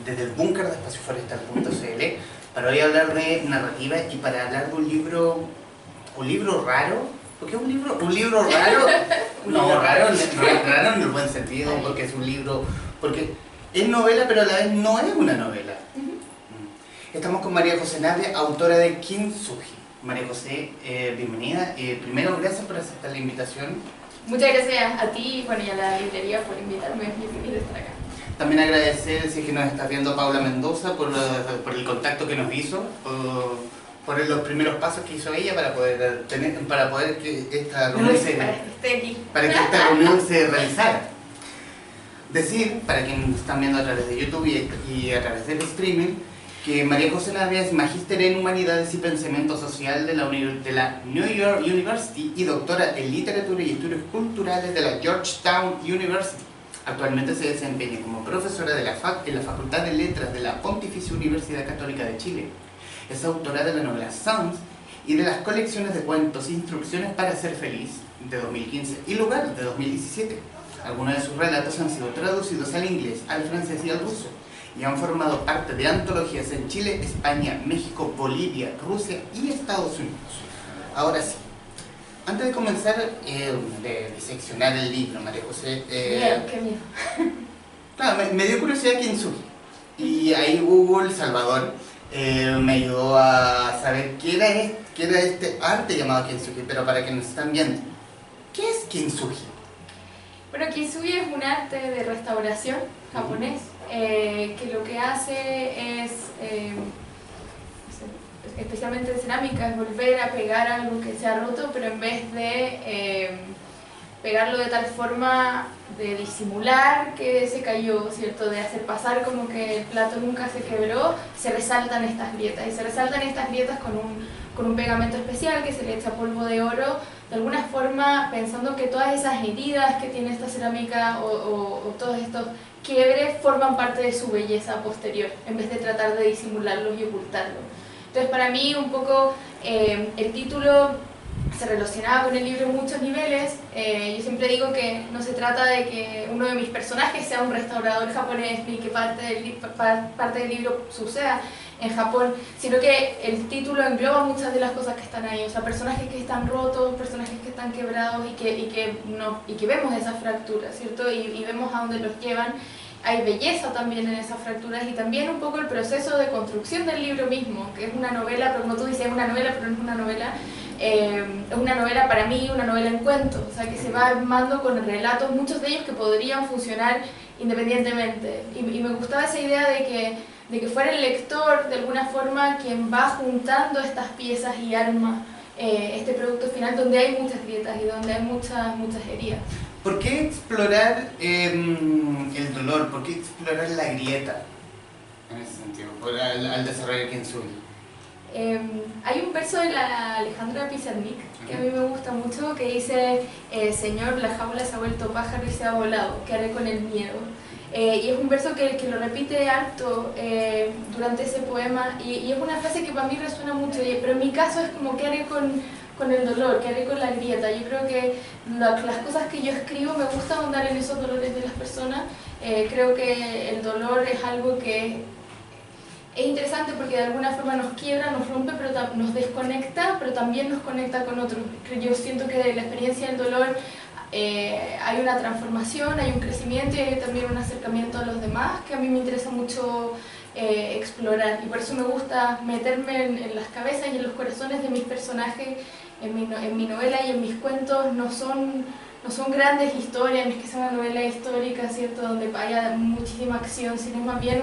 desde el búnker de espacioforestal.cl para hoy hablar de narrativa y para hablar de un libro raro. ¿Por qué un libro raro? No, raro en el buen sentido, porque es un libro, porque es novela pero a la vez no es una novela. Estamos con María José Navia, autora de Kintsugi. María José, bienvenida. Primero, gracias por aceptar la invitación. Muchas gracias a ti bueno, y a la librería por invitarme. Es muy feliz de estar acá. También agradecer, si es que nos estás viendo, Paula Mendoza, por el contacto que nos hizo, por los primeros pasos que hizo ella para poder que esta reunión se realizara. Decir, para quienes nos están viendo a través de YouTube y a través del streaming, que María José Navia es magíster en Humanidades y Pensamiento Social de la New York University y doctora en Literatura y Estudios Culturales de la Georgetown University. Actualmente se desempeña como profesora en la Facultad de Letras de la Pontificia Universidad Católica de Chile. Es autora de la novela Sounds y de las colecciones de cuentos Instrucciones para ser feliz de 2015 y Lugar de 2017. Algunos de sus relatos han sido traducidos al inglés, al francés y al ruso y han formado parte de antologías en Chile, España, México, Bolivia, Rusia y Estados Unidos. Ahora sí, antes de comenzar de diseccionar el libro, María José... qué miedo. Claro, me dio curiosidad Kintsugi. Y ahí Google, Salvador, me ayudó a saber qué era este arte llamado Kintsugi. Pero para quienes nos están viendo, ¿qué es Kintsugi? Bueno, Kintsugi es un arte de restauración japonés que lo que hace es... especialmente en cerámica, es volver a pegar algo que se ha roto, pero en vez de pegarlo de tal forma de disimular que se cayó, ¿cierto? De hacer pasar como que el plato nunca se quebró, se resaltan estas grietas. Y se resaltan estas grietas con un pegamento especial que se le echa polvo de oro, de alguna forma pensando que todas esas heridas que tiene esta cerámica o todos estos quiebres forman parte de su belleza posterior, en vez de tratar de disimularlos y ocultarlos. Entonces para mí un poco el título se relacionaba con el libro en muchos niveles. Yo siempre digo que no se trata de que uno de mis personajes sea un restaurador japonés ni que parte del libro suceda en Japón, sino que el título engloba muchas de las cosas que están ahí, o sea, personajes que están rotos, personajes que están quebrados y que vemos esas fracturas, ¿cierto? Y vemos a dónde los llevan. Hay belleza también en esas fracturas y también un poco el proceso de construcción del libro mismo, que es una novela, pero como tú dices, es una novela, pero no es una novela. Es una novela para mí, una novela en cuentos, o sea que se va armando con relatos, muchos de ellos que podrían funcionar independientemente. Y me gustaba esa idea de que fuera el lector, de alguna forma, quien va juntando estas piezas y arma este producto final donde hay muchas grietas y donde hay muchas heridas. ¿Por qué explorar el dolor? ¿Por qué explorar la grieta? En ese sentido, al desarrollar Kintsugi. Hay un verso de la Alejandra Pizarnik que a mí me gusta mucho que dice: Señor, la jaula se ha vuelto pájaro y se ha volado, ¿qué haré con el miedo? Y es un verso que lo repite harto durante ese poema y es una frase que para mí resuena mucho, pero en mi caso es como: ¿qué haré con el dolor? ¿Qué haré con la grieta? Yo creo que las cosas que yo escribo me gusta ahondar en esos dolores de las personas. Creo que el dolor es algo que es interesante porque de alguna forma nos quiebra, nos rompe, pero nos desconecta, pero también nos conecta con otros. Yo siento que de la experiencia del dolor hay una transformación, hay un crecimiento y hay también un acercamiento a los demás que a mí me interesa mucho explorar, y por eso me gusta meterme en las cabezas y en los corazones de mis personajes. En mi novela y en mis cuentos no son grandes historias, no es que sea una novela histórica, ¿cierto?, donde haya muchísima acción, sino más bien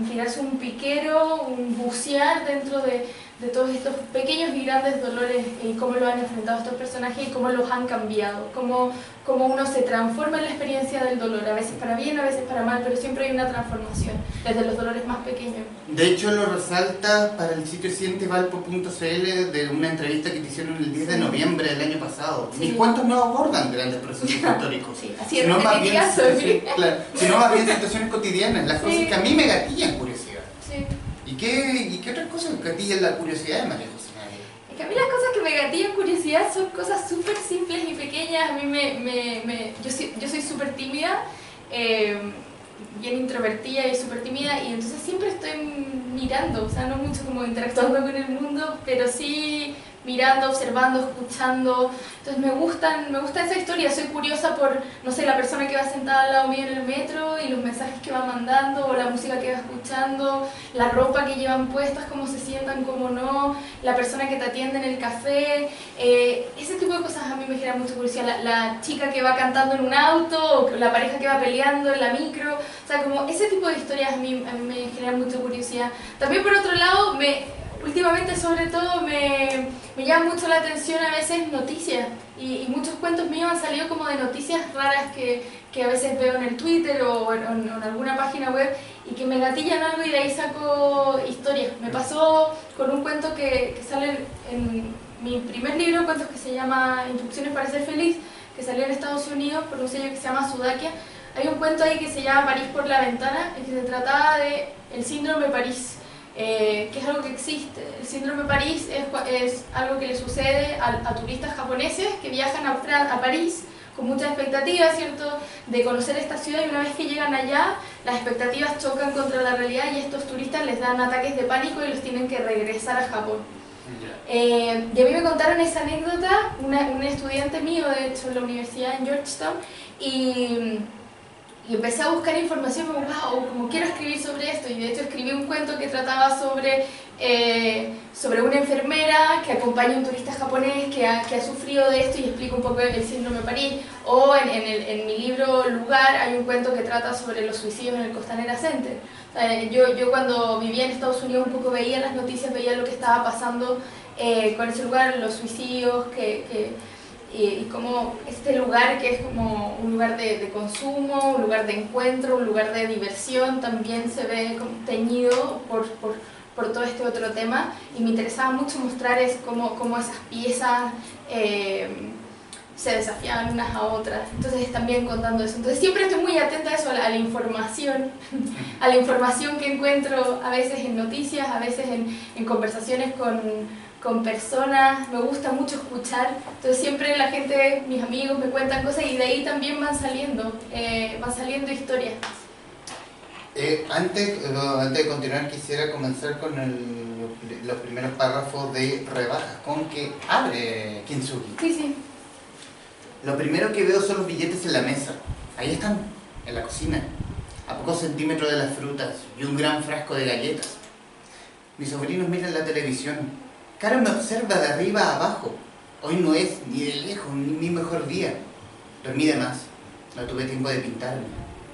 tirarse un piquero, un bucear dentro de todos estos pequeños y grandes dolores y cómo lo han enfrentado estos personajes y cómo los han cambiado, cómo uno se transforma en la experiencia del dolor, a veces para bien, a veces para mal, pero siempre hay una transformación, desde los dolores más pequeños. De hecho lo resalta para el sitio siguientevalpo.cl de una entrevista que te hicieron el 10 de noviembre del año pasado. Sí. Mis cuentos no abordan grandes procesos históricos, sí, así es, sino más bien sí. situaciones cotidianas, las cosas que a mí me gatillan curiosidad. Sí. ¿Y qué otras cosas gatillan la curiosidad de María José Navia? Es que a mí las cosas que me gatillan curiosidad son cosas súper simples y pequeñas. A mí yo soy súper tímida bien introvertida y súper tímida, y entonces siempre estoy mirando, o sea, no mucho como interactuando con el mundo, pero sí mirando, observando, escuchando. Entonces me gusta esa historia, soy curiosa por, no sé, la persona que va sentada al lado mío en el metro y los mensajes que va mandando, o la música que va escuchando, la ropa que llevan puestas, cómo se sientan, cómo no, la persona que te atiende en el café, ese tipo de cosas a mí me generan mucha curiosidad, la chica que va cantando en un auto, o la pareja que va peleando en la micro, o sea, como ese tipo de historias a mí me generan mucha curiosidad. También por otro lado, últimamente sobre todo me llama mucho la atención a veces noticias, y muchos cuentos míos han salido como de noticias raras que a veces veo en el Twitter o en alguna página web, y que me gatillan algo y de ahí saco historias. Me pasó con un cuento que sale en mi primer libro de cuentos, que se llama Instrucciones para ser feliz, que salió en Estados Unidos por un sello que se llama Sudakia. Hay un cuento ahí que se llama París por la ventana, y que se trataba de el síndrome París. Que es algo que existe. El síndrome París es algo que le sucede a turistas japoneses que viajan a París con muchas expectativas, ¿cierto?, de conocer esta ciudad, y una vez que llegan allá, las expectativas chocan contra la realidad y estos turistas les dan ataques de pánico y los tienen que regresar a Japón. Y a mí me contaron esa anécdota, un estudiante mío, de hecho, en la universidad en Georgetown, y empecé a buscar información, como quiero escribir sobre esto, y de hecho escribí un cuento que trataba sobre una enfermera que acompaña a un turista japonés que ha sufrido de esto, y explico un poco el síndrome París. O en mi libro Lugar hay un cuento que trata sobre los suicidios en el Costanera Center. O sea, yo cuando vivía en Estados Unidos un poco veía las noticias, veía lo que estaba pasando con ese lugar, los suicidios, y como este lugar que es como un lugar de consumo, un lugar de encuentro, un lugar de diversión, también se ve como teñido por todo este otro tema, y me interesaba mucho mostrar cómo esas piezas se desafiaban unas a otras, entonces también contando eso. Entonces siempre estoy muy atenta a eso, a la información, a la información que encuentro a veces en noticias, a veces en conversaciones con personas. Me gusta mucho escuchar, entonces siempre la gente, mis amigos me cuentan cosas, y de ahí también van saliendo historias. Antes de continuar, quisiera comenzar con los primeros párrafos de Rebajas, con que abre Kintsugi. Sí. Lo primero que veo son los billetes en la mesa. Ahí están, en la cocina, a pocos centímetros de las frutas y un gran frasco de galletas. Mis sobrinos miran la televisión. Caro me observa de arriba a abajo. Hoy no es ni de lejos ni mi mejor día. Dormí de más. No tuve tiempo de pintarme.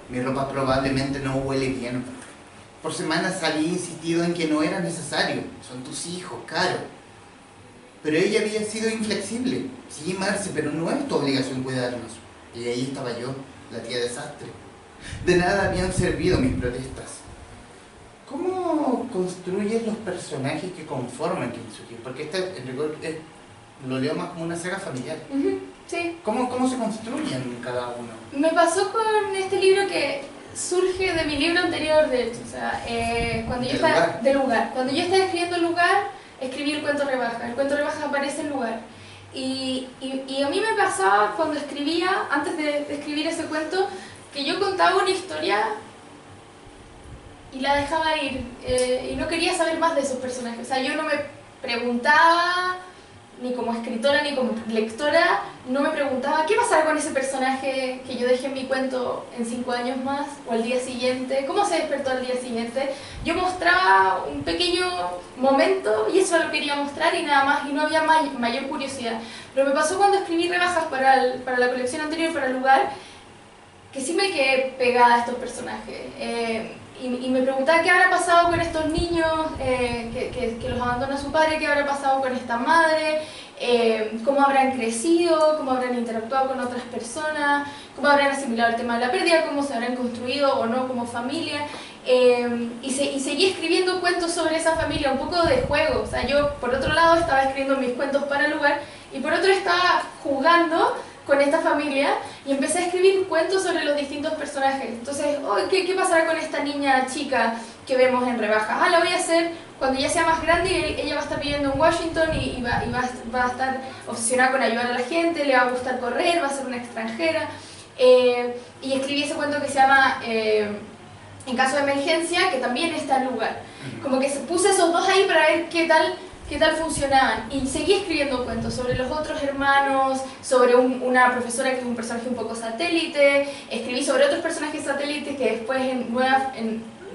Mi ropa probablemente no huele bien. Por semanas había insistido en que no era necesario. Son tus hijos, Caro. Pero ella había sido inflexible. Sí, Marce, pero no es tu obligación cuidarnos. Y ahí estaba yo, la tía desastre. De nada habían servido mis protestas. ¿Cómo construyes los personajes que conforman Kintsugi? Porque lo leo más como una saga familiar. Sí. ¿Cómo se construyen cada uno? Me pasó con este libro que surge de mi libro anterior, de hecho. O sea, cuando yo estaba escribiendo Lugar, escribí el cuento Rebaja. El cuento Rebaja aparece en Lugar. Y a mí me pasaba cuando escribía, antes de escribir ese cuento, que yo contaba una historia y la dejaba ir, y no quería saber más de esos personajes. O sea, yo no me preguntaba, ni como escritora ni como lectora, no me preguntaba qué pasará con ese personaje que yo dejé en mi cuento en 5 años más, o al día siguiente, cómo se despertó al día siguiente. Yo mostraba un pequeño momento y eso lo quería mostrar y nada más, y no había mayor curiosidad. Pero me pasó cuando escribí Rebajas para la colección anterior, para el Lugar, que sí me quedé pegada a estos personajes. Y me preguntaba qué habrá pasado con estos niños que los abandona su padre, qué habrá pasado con esta madre, cómo habrán crecido, cómo habrán interactuado con otras personas, cómo habrán asimilado el tema de la pérdida, cómo se habrán construido o no como familia. Y seguí escribiendo cuentos sobre esa familia, un poco de juego. O sea, yo por otro lado estaba escribiendo mis cuentos para el Lugar y por otro estaba jugando con esta familia y empecé a escribir cuentos sobre los distintos personajes. Entonces, ¿qué pasará con esta niña chica que vemos en Rebajas? La voy a hacer cuando ya sea más grande y ella va a estar viviendo en Washington y va a estar obsesionada con ayudar a la gente, le va a gustar correr, va a ser una extranjera. Y escribí ese cuento que se llama en caso de emergencia, que también está el lugar. Como que puse esos dos ahí para ver qué tal funcionaban. Y seguí escribiendo cuentos sobre los otros hermanos, sobre una profesora que es un personaje un poco satélite, escribí sobre otros personajes satélites que después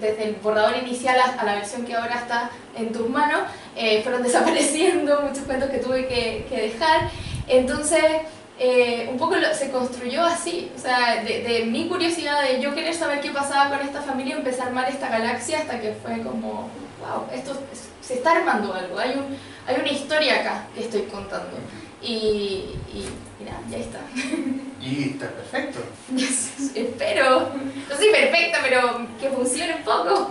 desde el borrador inicial a la versión que ahora está en tus manos, fueron desapareciendo muchos cuentos que tuve que dejar. Entonces, un poco se construyó así, o sea, de mi curiosidad de yo querer saber qué pasaba con esta familia, empecé a armar esta galaxia hasta que fue como, wow, esto se está armando algo, hay una historia acá que estoy contando. Y mira, ya está. Y está perfecto. Espero, no soy perfecta, pero que funcione un poco.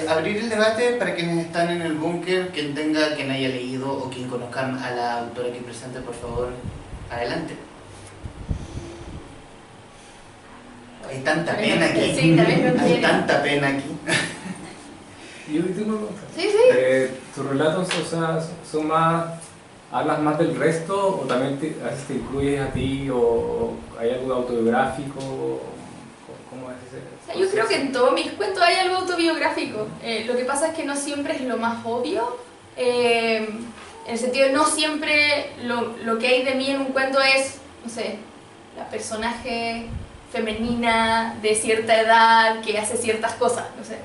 Abrir el debate para quienes están en el búnker, quien haya leído o quien conozcan a la autora aquí presente, por favor, adelante. Hay tanta pena aquí. Sí, también lo Hay quiere. tanta pena aquí. Yo tengo una pregunta. Sí, sí. ¿Tus relatos, o sea, son más, hablas más del resto o también a veces te incluyes a ti o hay algo autobiográfico? ¿Cómo es ese O sea, yo creo que en todos mis cuentos hay algo autobiográfico. Lo que pasa es que no siempre es lo más obvio. En el sentido de no siempre lo que hay de mí en un cuento es, no sé, la personaje femenina de cierta edad que hace ciertas cosas, no sé.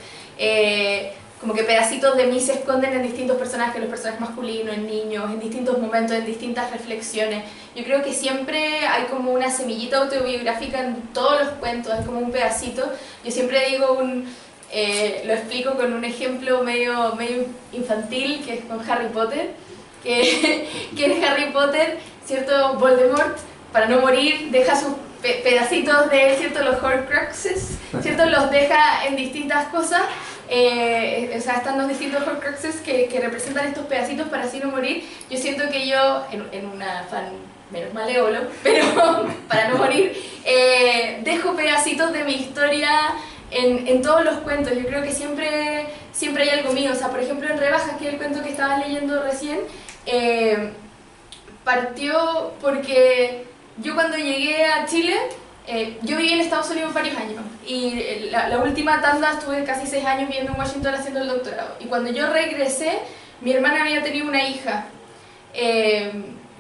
Como que pedacitos de mí se esconden en distintos personajes, los personajes masculinos, en niños, en distintos momentos, en distintas reflexiones. Yo creo que siempre hay como una semillita autobiográfica en todos los cuentos, es como un pedacito. Yo siempre digo lo explico con un ejemplo medio infantil, que es con Harry Potter, que en Harry Potter, ¿cierto? Voldemort, para no morir, deja sus pedacitos de, ¿cierto? Los Horcruxes, ¿cierto? Los deja en distintas cosas. O sea, están los distintos Horcruxes que representan estos pedacitos para así no morir. Yo siento que yo, en una fan menos malévolo, pero para no morir, dejo pedacitos de mi historia en todos los cuentos. Yo creo que siempre hay algo mío. O sea, por ejemplo, en Rebajas, que es el cuento que estabas leyendo recién, partió porque yo cuando llegué a Chile, yo viví en Estados Unidos varios años y la última tanda estuve casi 6 años viviendo en Washington haciendo el doctorado. Y cuando yo regresé, mi hermana había tenido una hija.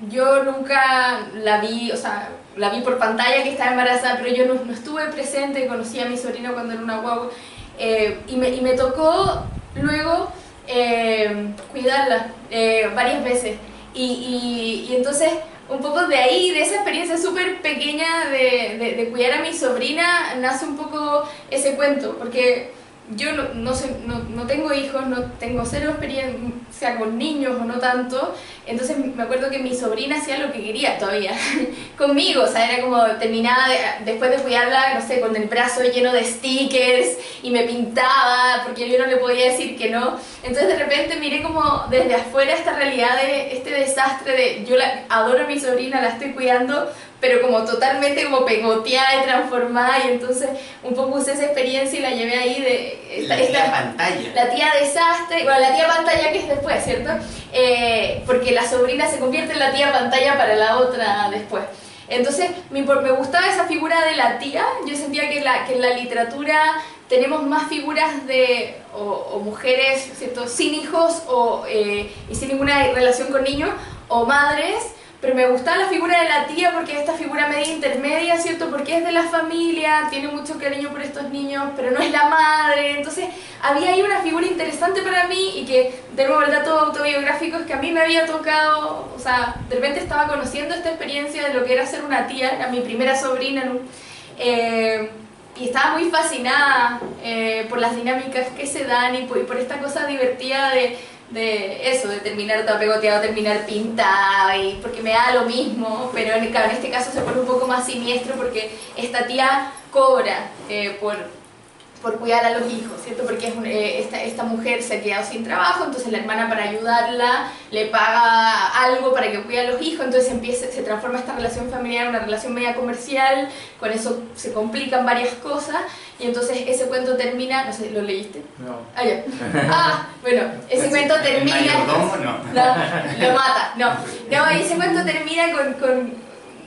Yo nunca la vi, o sea, la vi por pantalla que estaba embarazada, pero yo no estuve presente, conocí a mi sobrina cuando era una guagua. Y me tocó luego cuidarla varias veces. Y entonces, un poco de ahí, de esa experiencia súper pequeña de cuidar a mi sobrina, nace un poco ese cuento, porque yo no tengo hijos, no tengo cero experiencia con niños o no tanto, entonces me acuerdo que mi sobrina hacía lo que quería todavía conmigo, o sea, era como terminaba después de cuidarla, no sé, con el brazo lleno de stickers y me pintaba porque yo no le podía decir que no. Entonces de repente miré como desde afuera esta realidad de este desastre de yo adoro a mi sobrina, la estoy cuidando, pero como totalmente como pegoteada y transformada, y entonces un poco usé esa experiencia y la llevé ahí de la tía pantalla. La tía desastre, bueno, la tía pantalla que es después, ¿cierto? Porque la sobrina se convierte en la tía pantalla para la otra después. Entonces me gustaba esa figura de la tía. Yo sentía que en la literatura tenemos más figuras o mujeres, ¿cierto? Sin hijos y sin ninguna relación con niños, o madres. Pero me gustaba la figura de la tía porque es esta figura media intermedia, ¿cierto? Porque es de la familia, tiene mucho cariño por estos niños, pero no es la madre. Entonces había ahí una figura interesante para mí y que, de nuevo, el dato autobiográfico es que a mí me había tocado, o sea, de repente estaba conociendo esta experiencia de lo que era ser una tía, era mi primera sobrina, ¿no? Y estaba muy fascinada por las dinámicas que se dan y por esta cosa divertida de eso, de terminar todo pegoteado, terminar pintada, y porque me da lo mismo, pero claro, en este caso se pone un poco más siniestro porque esta tía cobra por cuidar a los hijos, ¿cierto? Porque esta mujer se ha quedado sin trabajo, entonces la hermana, para ayudarla, le paga algo para que cuide a los hijos, entonces se transforma esta relación familiar en una relación media comercial, con eso se complican varias cosas, y entonces ese cuento termina, no sé, ¿lo leíste? No. Ah, ya. Bueno, ese cuento termina... ¿El mayordomo? No. No, lo mata, no. No, ese cuento termina con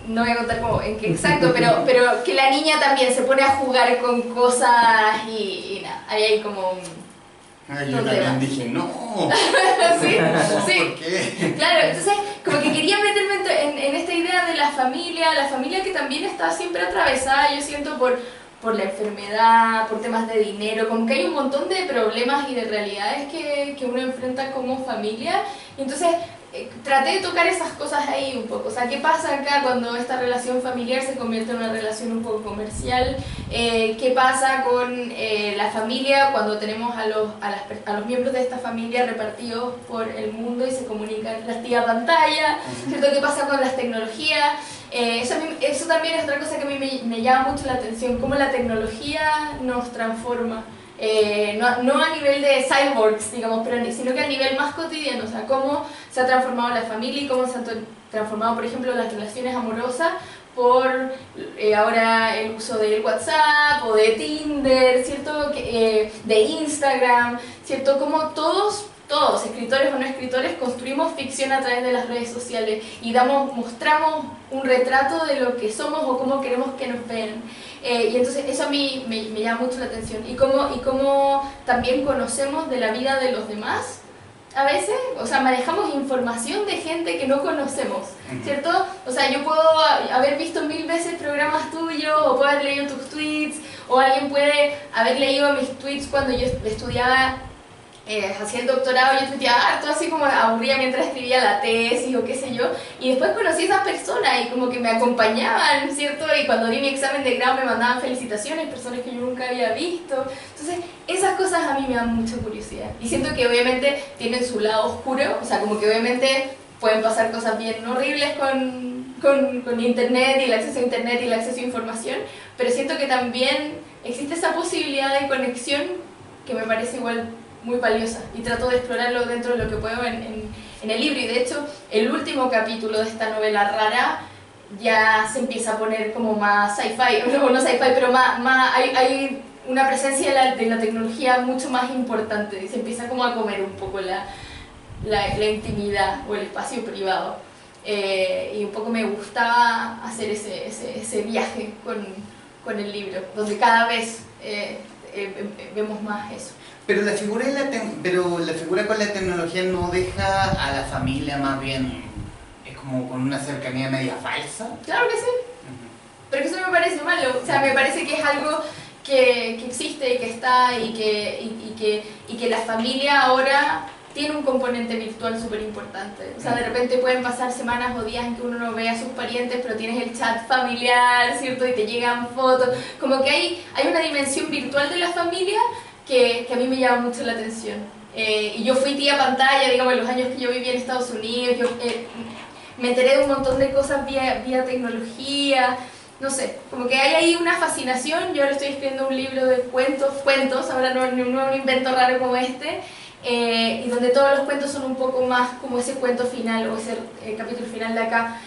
no voy a contar cómo, en qué exacto, pero que la niña también se pone a jugar con cosas y nada, ahí hay como Ay, yo también dije, no. sí, No, sí. ¿por qué? Claro, entonces como que quería meterme en esta idea de la familia que también está siempre atravesada, yo siento, por la enfermedad, por temas de dinero, como que hay un montón de problemas y de realidades que uno enfrenta como familia, y entonces traté de tocar esas cosas ahí un poco, o sea, ¿qué pasa acá cuando esta relación familiar se convierte en una relación un poco comercial? ¿Qué pasa con la familia cuando tenemos a los miembros de esta familia repartidos por el mundo y se comunican las tías pantalla? ¿Cierto? ¿Qué pasa con las tecnologías? Eso también es otra cosa que a mí me llama mucho la atención, cómo la tecnología nos transforma. No a nivel de cyborgs, digamos, sino que a nivel más cotidiano, o sea, cómo se ha transformado la familia y cómo se han transformado, por ejemplo, las relaciones amorosas por ahora el uso del WhatsApp o de Tinder, ¿cierto? De Instagram, ¿cierto? Como todos, escritores o no escritores, construimos ficción a través de las redes sociales y mostramos un retrato de lo que somos o cómo queremos que nos vean. Y entonces eso a mí me llama mucho la atención. Y cómo también conocemos de la vida de los demás, a veces, o sea, manejamos información de gente que no conocemos, ¿cierto? O sea, yo puedo haber visto 1000 veces programas tuyos, o puedo haber leído tus tweets, o alguien puede haber leído mis tweets cuando yo estudiaba, hacía el doctorado, yo tuiteaba harto así como aburrida mientras escribía la tesis o qué sé yo, y después conocí a esas personas y como que me acompañaban, ¿cierto? Y cuando di mi examen de grado me mandaban felicitaciones, personas que yo nunca había visto. Entonces esas cosas a mí me dan mucha curiosidad y siento que obviamente tienen su lado oscuro, o sea, como que obviamente pueden pasar cosas bien horribles con internet y el acceso a internet y el acceso a información, pero siento que también existe esa posibilidad de conexión que me parece igual muy valiosa y trato de explorarlo dentro de lo que puedo en el libro. Y de hecho el último capítulo de esta novela rara ya se empieza a poner como más sci-fi, no sci-fi, pero hay una presencia de la tecnología mucho más importante y se empieza como a comer un poco la intimidad o el espacio privado. Y un poco me gustaba hacer ese viaje con el libro, donde cada vez vemos más eso. Pero la figura con la tecnología no deja a la familia, más bien es como con una cercanía media falsa. Claro que sí, pero que eso no me parece malo, o sea, me parece que es algo que existe y que está y que la familia ahora tiene un componente virtual súper importante. O sea, de repente pueden pasar semanas o días en que uno no ve a sus parientes, pero tienes el chat familiar, ¿cierto? Y te llegan fotos, como que hay una dimensión virtual de la familia que a mí me llama mucho la atención. Y yo fui tía pantalla, digamos, en los años que yo viví en Estados Unidos, yo me enteré de un montón de cosas vía tecnología, no sé, como que hay ahí una fascinación. Yo ahora estoy escribiendo un libro de cuentos, ahora no un invento raro como este, y donde todos los cuentos son un poco más como ese cuento final o ese capítulo final de acá,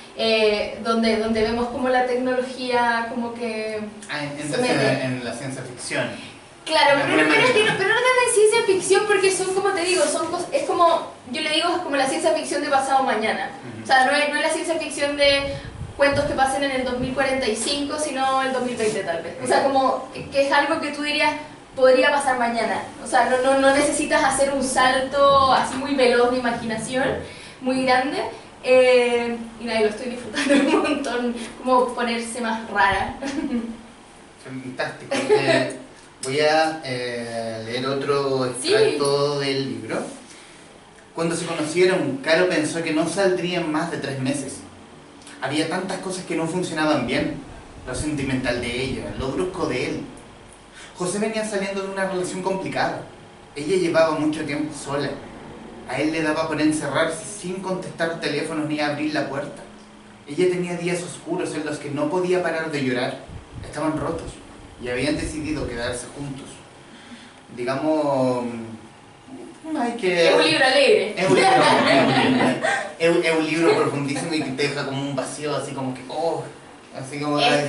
donde vemos como la tecnología como que en la ciencia ficción. Claro, pero no tanto en ciencia ficción porque son, como te digo, es como, yo le digo, es como la ciencia ficción de pasado mañana. O sea, no es la ciencia ficción de cuentos que pasen en el 2045, sino el 2020 tal vez. O sea, como que es algo que tú dirías, podría pasar mañana. O sea, no necesitas hacer un salto así muy veloz de imaginación, muy grande. Y nada, lo estoy disfrutando un montón, como ponerse más rara. Fantástico. Voy a leer otro extracto del libro. Cuando se conocieron, Caro pensó que no saldrían más de 3 meses. Había tantas cosas que no funcionaban bien. Lo sentimental de ella, lo brusco de él. José venía saliendo de una relación complicada. Ella llevaba mucho tiempo sola. A él le daba por encerrarse sin contestar teléfonos ni abrir la puerta. Ella tenía días oscuros en los que no podía parar de llorar. Estaban rotos y habían decidido quedarse juntos. Digamos, hay que... Es un libro alegre. Es un libro profundísimo y que te deja como un vacío, así como que... así como es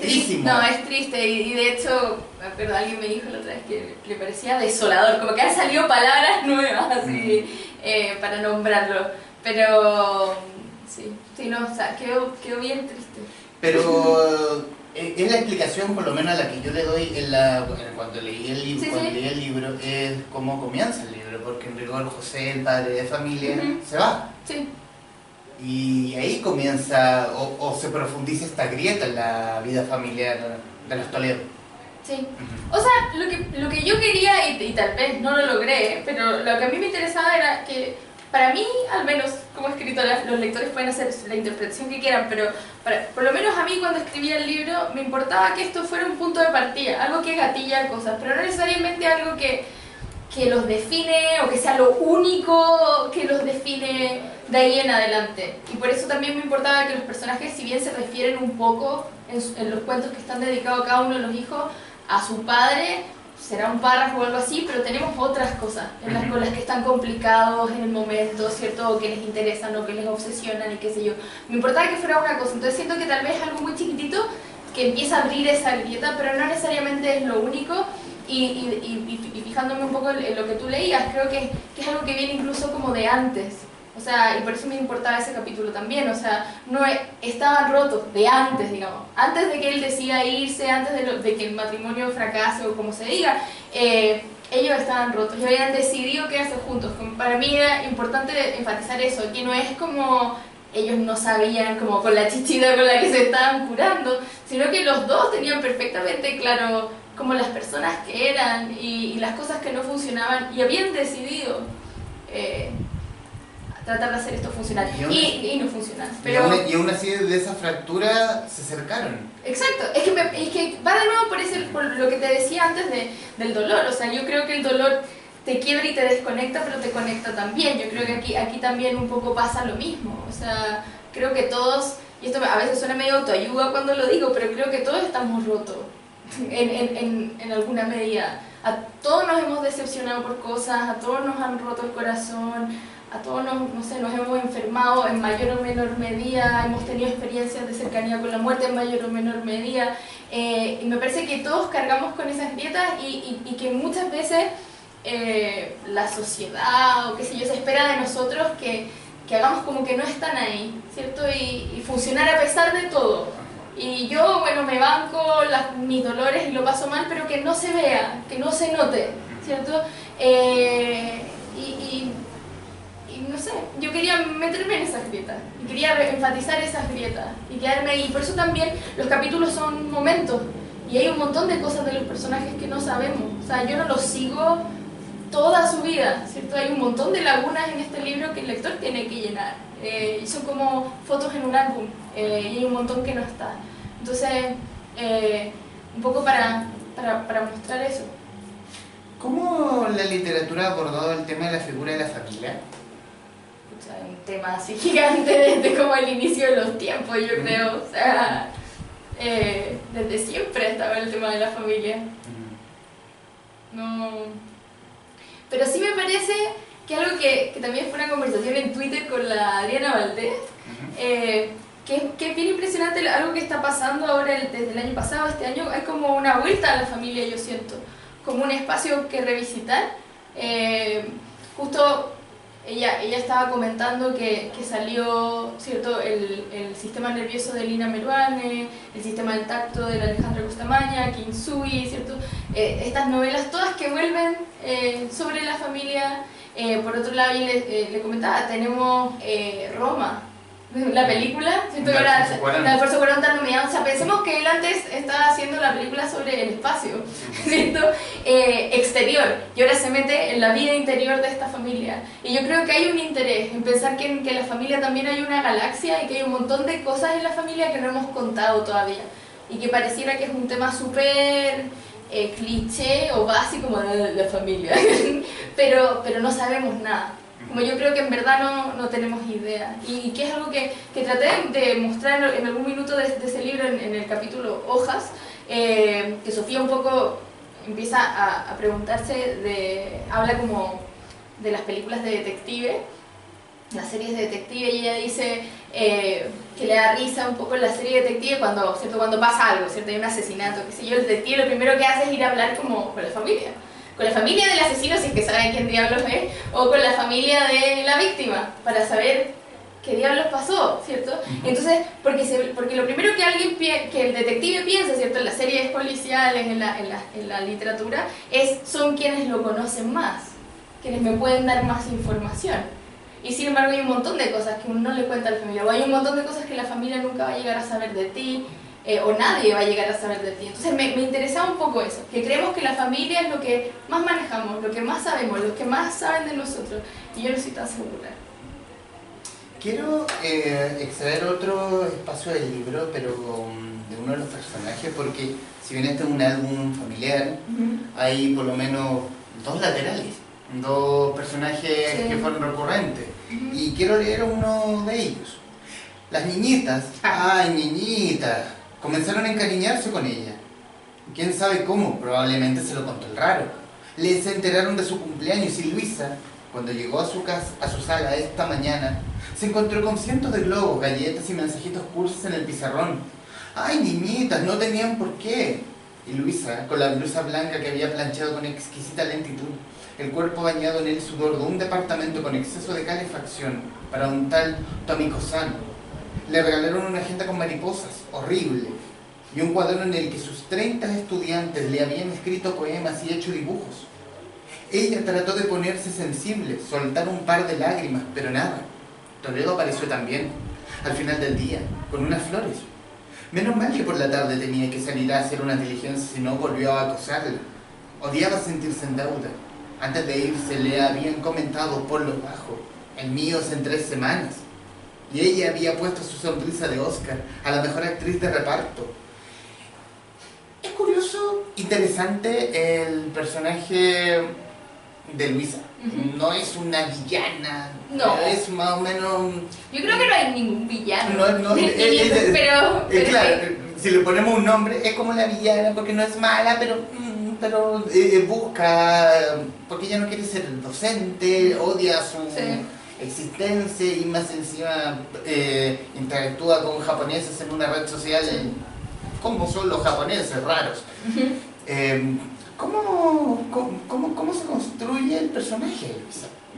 tristísimo. No, es triste y de hecho, me acuerdo, alguien me dijo la otra vez que le parecía desolador, como que han salido palabras nuevas así, para nombrarlo. Pero sí, no, o sea, quedó bien triste. Pero es la explicación, por lo menos a la que yo le doy cuando leí el libro, leí el libro, es cómo comienza el libro, porque en rigor José, el padre de familia, se va. Sí. Y ahí comienza, o se profundiza esta grieta en la vida familiar de los Toledo. Sí. O sea, lo que yo quería, y tal vez no lo logré, pero lo que a mí me interesaba era que, para mí, al menos como escritora, los lectores pueden hacer la interpretación que quieran, pero por lo menos a mí cuando escribía el libro me importaba que esto fuera un punto de partida, algo que gatilla cosas, pero no necesariamente algo que los define o que sea lo único que los define de ahí en adelante. Y por eso también me importaba que los personajes, si bien se refieren un poco en los cuentos que están dedicados a cada uno de los hijos a su padre, será un párrafo o algo así, pero tenemos otras cosas con las que están complicados en el momento, ¿cierto? O que les interesan o que les obsesionan y qué sé yo. Me importaba que fuera una cosa, entonces siento que tal vez algo muy chiquitito que empieza a abrir esa grieta, pero no necesariamente es lo único. Y fijándome un poco en lo que tú leías, creo que es algo que viene incluso como de antes. O sea, y por eso me importaba ese capítulo también, o sea, estaban rotos de antes, digamos, antes de que él decida irse, antes de que el matrimonio fracase o como se diga, ellos estaban rotos y habían decidido quedarse juntos. Para mí era importante enfatizar eso, que no es como ellos no sabían como con la chichita con la que se estaban curando, sino que los dos tenían perfectamente claro como las personas que eran y las cosas que no funcionaban y habían decidido tratar de hacer esto funcionar y no funciona. Pero y aún así de esa fractura se acercaron. Exacto, es que va de nuevo por lo que te decía antes del dolor, o sea, yo creo que el dolor te quiebra y te desconecta, pero te conecta también. Yo creo que aquí también un poco pasa lo mismo, o sea, creo que todos, y esto a veces suena medio autoayuda cuando lo digo, pero creo que todos estamos rotos en alguna medida. A todos nos hemos decepcionado por cosas, a todos nos han roto el corazón, a todos nos hemos enfermado en mayor o menor medida, hemos tenido experiencias de cercanía con la muerte en mayor o menor medida, y me parece que todos cargamos con esas grietas y que muchas veces la sociedad o qué sé yo se espera de nosotros que hagamos como que no están ahí, ¿cierto? Y funcionar a pesar de todo. Y yo, bueno, me banco mis dolores y lo paso mal, pero que no se vea, que no se note, ¿cierto? Y no sé, yo quería meterme en esas grietas, y quería enfatizar esas grietas, y quedarme ahí. Por eso también los capítulos son momentos, y hay un montón de cosas de los personajes que no sabemos. O sea, yo no los sigo toda su vida, ¿cierto? Hay un montón de lagunas en este libro que el lector tiene que llenar. Y son como fotos en un álbum, y hay un montón que no está. Entonces, un poco para mostrar eso. ¿Cómo la literatura ha abordado el tema de la figura de la familia? O sea, un tema así gigante desde como el inicio de los tiempos, yo creo. O sea, desde siempre estaba el tema de la familia. No. Pero sí me parece que algo que también fue una conversación en Twitter con la Adriana Valdés, que es bien impresionante algo que está pasando ahora desde el año pasado, este año, hay como una vuelta a la familia, yo siento, como un espacio que revisitar. Justo ella estaba comentando que salió, ¿cierto?, el sistema nervioso de Lina Meruane, el sistema del tacto de Alejandra Bustamante, Kinsui, ¿cierto? Estas novelas todas que vuelven sobre la familia. Por otro lado, yo le comentaba, tenemos Roma, la película, siento que ahora Alfonso Cuarón está nominado. O sea, pensemos que él antes estaba haciendo la película sobre el espacio, ¿cierto? Exterior, y ahora se mete en la vida interior de esta familia. Y yo creo que hay un interés en pensar que en la familia también hay una galaxia y que hay un montón de cosas en la familia que no hemos contado todavía. Y que pareciera que es un tema súper cliché o básico como la familia, pero no sabemos nada. Como yo creo que en verdad no tenemos idea. Y que es algo que traté de mostrar en algún minuto de ese libro, en el capítulo Hojas, que Sofía un poco empieza a preguntarse, habla como de las películas de detective, las series de detective, y ella dice que le da risa un poco en la serie de detective cuando, ¿cierto?, cuando pasa algo, ¿cierto?, hay un asesinato, qué sé yo, el detective lo primero que hace es ir a hablar como con la familia del asesino, si es que saben quién diablos es, o con la familia de la víctima, para saber ¿qué diablos pasó? ¿Cierto? Entonces, porque lo primero que el detective piensa, ¿cierto? En las series policiales, en la literatura, son quienes lo conocen más, quienes me pueden dar más información. Y sin embargo hay un montón de cosas que uno no le cuenta a la familia, o hay un montón de cosas que la familia nunca va a llegar a saber de ti, o nadie va a llegar a saber de ti. Entonces me interesaba un poco eso, que creemos que la familia es lo que más manejamos, lo que más sabemos, los que más saben de nosotros, y yo no estoy tan segura. Quiero extraer otro espacio del libro, pero de uno de los personajes, porque si bien este es un álbum familiar, hay por lo menos 2 laterales, 2 personajes que fueron recurrentes, y quiero leer uno de ellos. Las niñitas, ¡ay, niñitas! Comenzaron a encariñarse con ella. ¿Quién sabe cómo? Probablemente se lo contó el raro. Les enteraron de su cumpleaños y Luisa, cuando llegó a su casa, a su sala esta mañana, se encontró con cientos de globos, galletas y mensajitos cursos en el pizarrón. ¡Ay, niñitas! No tenían por qué. Y Luisa, con la blusa blanca que había planchado con exquisita lentitud, el cuerpo bañado en el sudor de un departamento con exceso de calefacción para un tal Tommy Cosano, le regalaron una agenda con mariposas, horrible, y un cuaderno en el que sus 30 estudiantes le habían escrito poemas y hecho dibujos. Ella trató de ponerse sensible, soltar un par de lágrimas, pero nada. Toledo apareció también, al final del día, con unas flores. Menos mal que por la tarde tenía que salir a hacer una diligencia, si no volvió a acosarla. Odiaba sentirse en deuda. Antes de irse le habían comentado por lo bajo: el mío es en 3 semanas. Y ella había puesto su sonrisa de Oscar a la mejor actriz de reparto. Es curioso, interesante el personaje de Luisa. No es una villana, no. Es más o menos... Yo creo que no hay ningún villano. Pero claro, si le ponemos un nombre, es como la villana, porque no es mala, pero busca, porque ella no quiere ser docente, odia su existencia y más encima interactúa con japoneses en una red social. ¿Cómo son los japoneses raros? ¿Cómo se construye el personaje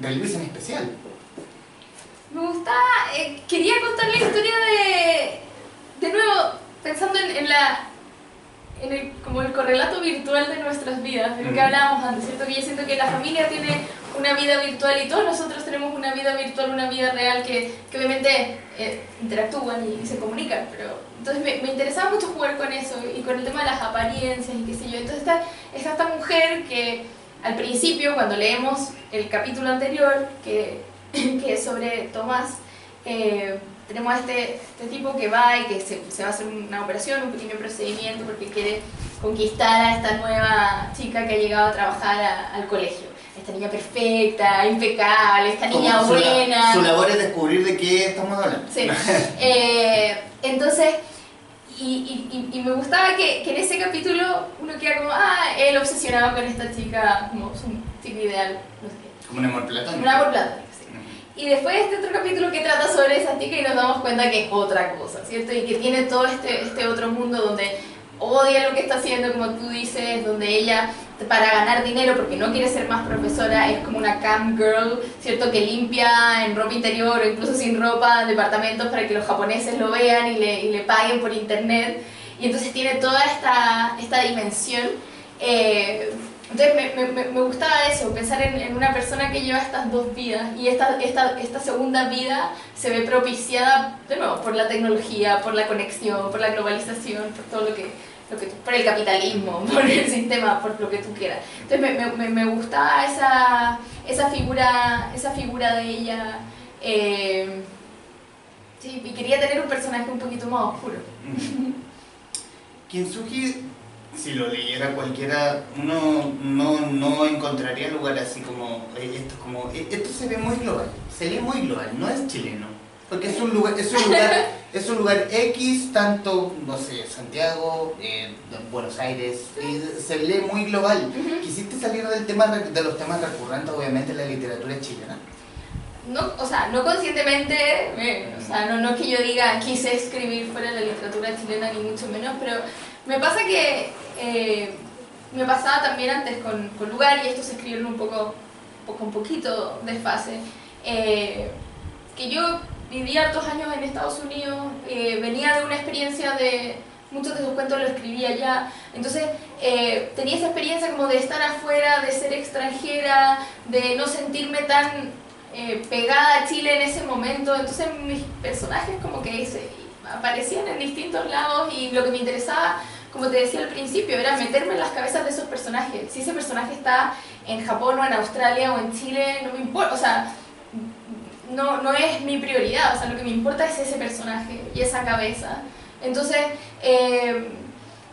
de Luisa en especial? Me gusta, quería contar la historia de nuevo, pensando como el correlato virtual de nuestras vidas, de lo que hablábamos antes, ¿cierto? Que yo siento que la familia tiene una vida virtual y todos nosotros tenemos una vida virtual, una vida real que obviamente interactúan y se comunican, pero entonces me interesaba mucho jugar con eso y con el tema de las apariencias y qué sé yo. Entonces está esta mujer que al principio, cuando leemos el capítulo anterior, que es sobre Tomás, tenemos a este tipo que va y que se va a hacer una operación, un pequeño procedimiento porque quiere conquistar a esta nueva chica que ha llegado a trabajar al colegio. Esta niña perfecta, impecable, esta niña buena. Su labor es descubrir de qué estamos hablando. Sí. Entonces, y me gustaba que en ese capítulo uno queda como, él obsesionado con esta chica, como su chica ideal, no sé qué. Como un amor platónico. Un amor platónico, sí. Y después este otro capítulo que trata sobre esa chica y nos damos cuenta que es otra cosa, ¿cierto? Y que tiene todo este otro mundo donde odia lo que está haciendo, como tú dices, donde ella, para ganar dinero, porque no quiere ser más profesora, es como una cam girl, ¿cierto? Que limpia en ropa interior o incluso sin ropa departamentos para que los japoneses lo vean y le paguen por internet. Y entonces tiene toda esta dimensión. Entonces me gustaba eso, pensar en una persona que lleva estas 2 vidas y esta segunda vida se ve propiciada, de nuevo, por la tecnología, por la conexión, por la globalización, por todo por el capitalismo, por el sistema, por lo que tú quieras. Entonces me gustaba esa figura de ella. Sí, y quería tener un personaje un poquito más oscuro. Kintsugi, si lo leyera cualquiera, uno no encontraría lugar así como esto se ve muy global, no es chileno, porque es un lugar X, tanto, no sé, Santiago, Buenos Aires, se lee muy global. ¿Quisiste salir de los temas recurrentes, obviamente, en la literatura chilena? No, o sea, no conscientemente, no es que yo diga quise escribir fuera de la literatura chilena ni mucho menos, pero me pasa que me pasaba también antes con Lugar, y estos se escribieron un poquito desfase, que yo viví hartos años en Estados Unidos, venía de una experiencia de... Muchos de sus cuentos los escribí allá, entonces tenía esa experiencia como de estar afuera, de ser extranjera, de no sentirme tan pegada a Chile en ese momento, entonces mis personajes como que aparecían en distintos lados y lo que me interesaba, como te decía al principio, era meterme en las cabezas de esos personajes. Si ese personaje está en Japón o en Australia o en Chile, no me importa, o sea, no es mi prioridad, o sea, lo que me importa es ese personaje y esa cabeza. Entonces,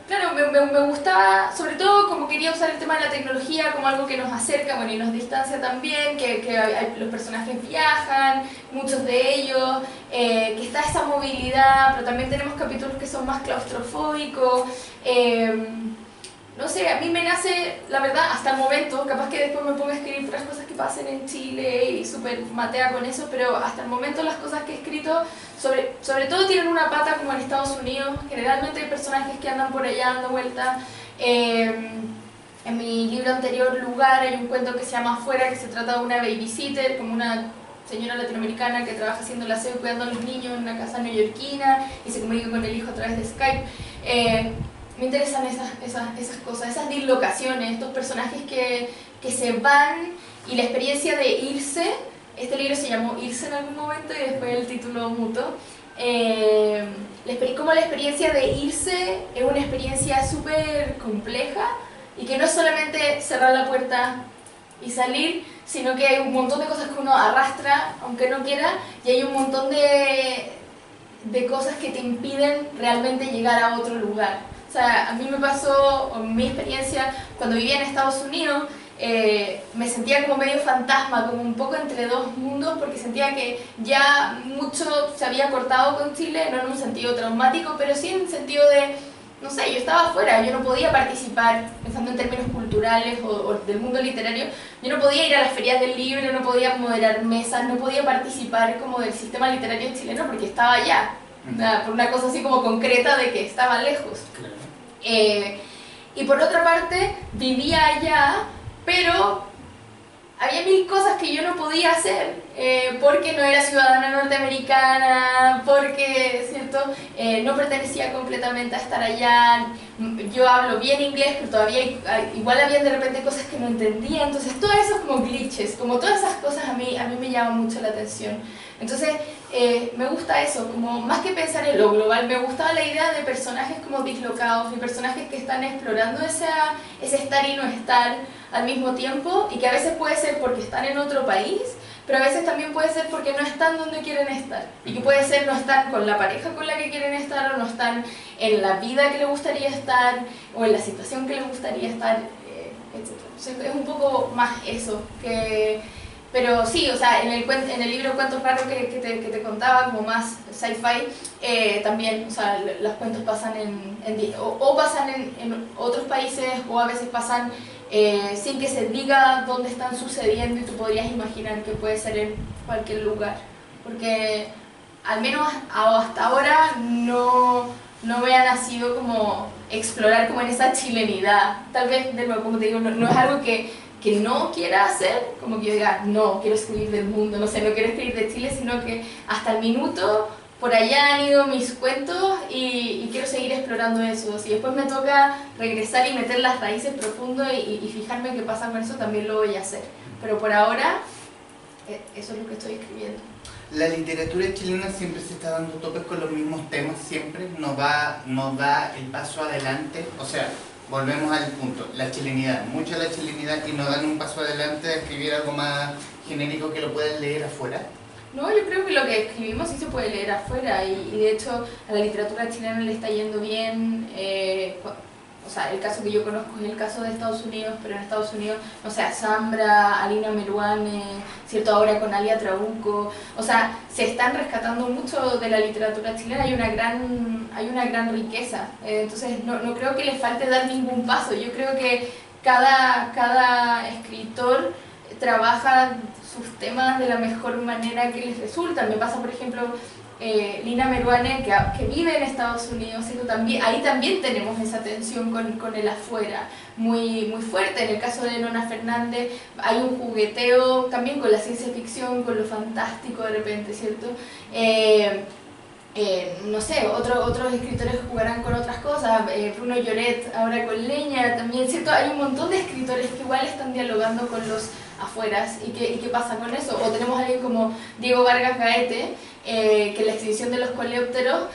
claro, me gustaba, sobre todo como quería usar el tema de la tecnología como algo que nos acerca, bueno, y nos distancia también, que los personajes viajan, muchos de ellos, que está esa movilidad, pero también tenemos capítulos que son más claustrofóbicos. No sé, a mí me nace, la verdad, hasta el momento, capaz que después me ponga a escribir otras cosas que pasen en Chile y súper matea con eso, pero hasta el momento las cosas que he escrito, sobre todo tienen una pata como en Estados Unidos, generalmente hay personajes que andan por allá dando vuelta. En mi libro anterior, Lugar, hay un cuento que se llama Afuera, que se trata de una babysitter, como una señora latinoamericana que trabaja haciendo el aseo y cuidando a los niños en una casa neoyorquina y se comunica con el hijo a través de Skype. Me interesan esas cosas, esas dislocaciones, estos personajes que se van y la experiencia de irse. Este libro se llamó Irse en algún momento y después el título muto. Como la experiencia de irse es una experiencia súper compleja y que no es solamente cerrar la puerta y salir, sino que hay un montón de cosas que uno arrastra aunque no quiera y hay un montón de cosas que te impiden realmente llegar a otro lugar. O sea, a mí me pasó, en mi experiencia, cuando vivía en Estados Unidos, me sentía como medio fantasma, como un poco entre dos mundos, porque sentía que ya mucho se había cortado con Chile, no en un sentido traumático, pero sí en un sentido de, no sé, yo estaba afuera, yo no podía participar, pensando en términos culturales o del mundo literario, yo no podía ir a las ferias del libro, no podía moderar mesas, no podía participar como del sistema literario chileno porque estaba allá, por una cosa así como concreta de que estaba lejos. Claro. Y por otra parte, vivía allá, pero había mil cosas que yo no podía hacer porque no era ciudadana norteamericana, porque, ¿cierto? No pertenecía completamente a estar allá. Yo hablo bien inglés, pero todavía igual había de repente cosas que no entendía. Entonces, todos esos como glitches, como todas esas cosas a mí me llaman mucho la atención. Entonces, me gusta eso, como más que pensar en lo global, me gustaba la idea de personajes como dislocados, de personajes que están explorando ese estar y no estar al mismo tiempo, y que a veces puede ser porque están en otro país, pero a veces también puede ser porque no están donde quieren estar, y que puede ser no están con la pareja con la que quieren estar, o no están en la vida que les gustaría estar, o en la situación que les gustaría estar, etc. Entonces, es un poco más eso, pero sí, o sea, en el libro Cuentos Raros que te contaba, como más sci-fi, también, o sea, los cuentos pasan o pasan en otros países, o a veces pasan sin que se diga dónde están sucediendo, y tú podrías imaginar que puede ser en cualquier lugar. Porque al menos hasta ahora no me ha nacido como explorar como en esa chilenidad. Tal vez, de nuevo, como te digo, no es algo que no quiera hacer, como que yo diga, no, quiero escribir del mundo, no sé, no quiero escribir de Chile, sino que hasta el minuto por allá han ido mis cuentos y quiero seguir explorando eso. Si después me toca regresar y meter las raíces profundo y fijarme qué pasa con eso, también lo voy a hacer. Pero por ahora, eso es lo que estoy escribiendo. La literatura chilena siempre se está dando topes con los mismos temas, siempre no da el paso adelante, o sea, volvemos al punto, la chilenidad, mucha la chilenidad, y no dan un paso adelante a escribir algo más genérico que lo pueden leer afuera. No, yo creo que lo que escribimos sí se puede leer afuera, y de hecho a la literatura chilena le está yendo bien. O sea, el caso que yo conozco es el caso de Estados Unidos, pero en Estados Unidos, no sé, Zambra, Alina Meruane, ¿cierto? Ahora con Alia Trabuco, o sea, se están rescatando mucho de la literatura chilena, hay una gran riqueza. Entonces no creo que le falte dar ningún paso. Yo creo que cada escritor trabaja sus temas de la mejor manera que les resulta. Me pasa, por ejemplo, Lina Meruane, que vive en Estados Unidos, ¿cierto? Ahí también tenemos esa tensión con el afuera, muy, muy fuerte. En el caso de Nona Fernández hay un jugueteo también con la ciencia ficción, con lo fantástico de repente, ¿cierto? No sé, otros escritores jugarán con otras cosas, Bruno Lloret ahora con Leña también, ¿cierto? Hay un montón de escritores que igual están dialogando con los afueras y qué pasa con eso. O tenemos a alguien como Diego Vargas Gaete, que la exhibición de los coleópteros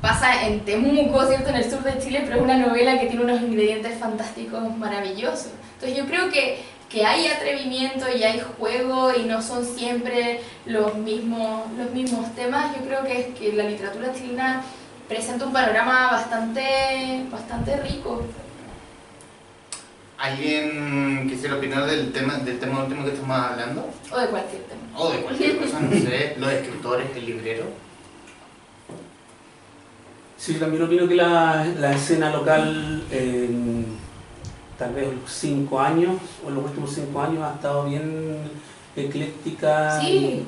pasa en Temuco, ¿cierto? En el sur de Chile, pero es una novela que tiene unos ingredientes fantásticos maravillosos. Entonces yo creo que hay atrevimiento y hay juego y no son siempre los mismos temas. Yo creo que la literatura chilena presenta un panorama bastante rico. ¿Alguien quisiera opinar del tema último que estamos hablando? O de cualquier tema. O de cualquier cosa, no sé, los escritores, el librero. Sí, también opino que la escena local tal vez los 5 años, o los últimos 5 años, ha estado bien ecléctica. Sí.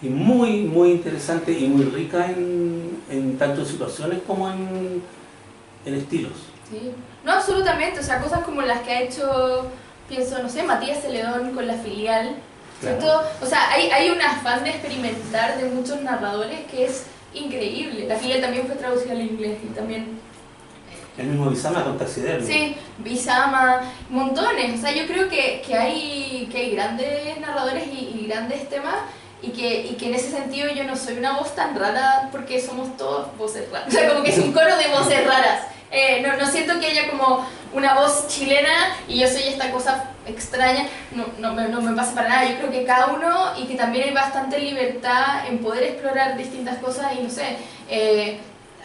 Y muy, muy interesante y muy rica en tanto en situaciones como en estilos. Sí, no, absolutamente, o sea, cosas como las que ha hecho, pienso, no sé, Matías Celedón con La Filial, ¿cierto? Claro. O sea, hay un afán de experimentar de muchos narradores que es increíble. La Filial también fue traducida al inglés y también... El mismo Bizama con Taxidermia. Sí, Bizama, montones, o sea, yo creo que hay grandes narradores y grandes temas y que en ese sentido yo no soy una voz tan rara porque somos todos voces raras, o sea, como que es un coro de voces raras. No siento que haya como una voz chilena y yo soy esta cosa extraña, no me pasa para nada. Yo creo que cada uno, y que también hay bastante libertad en poder explorar distintas cosas y no sé,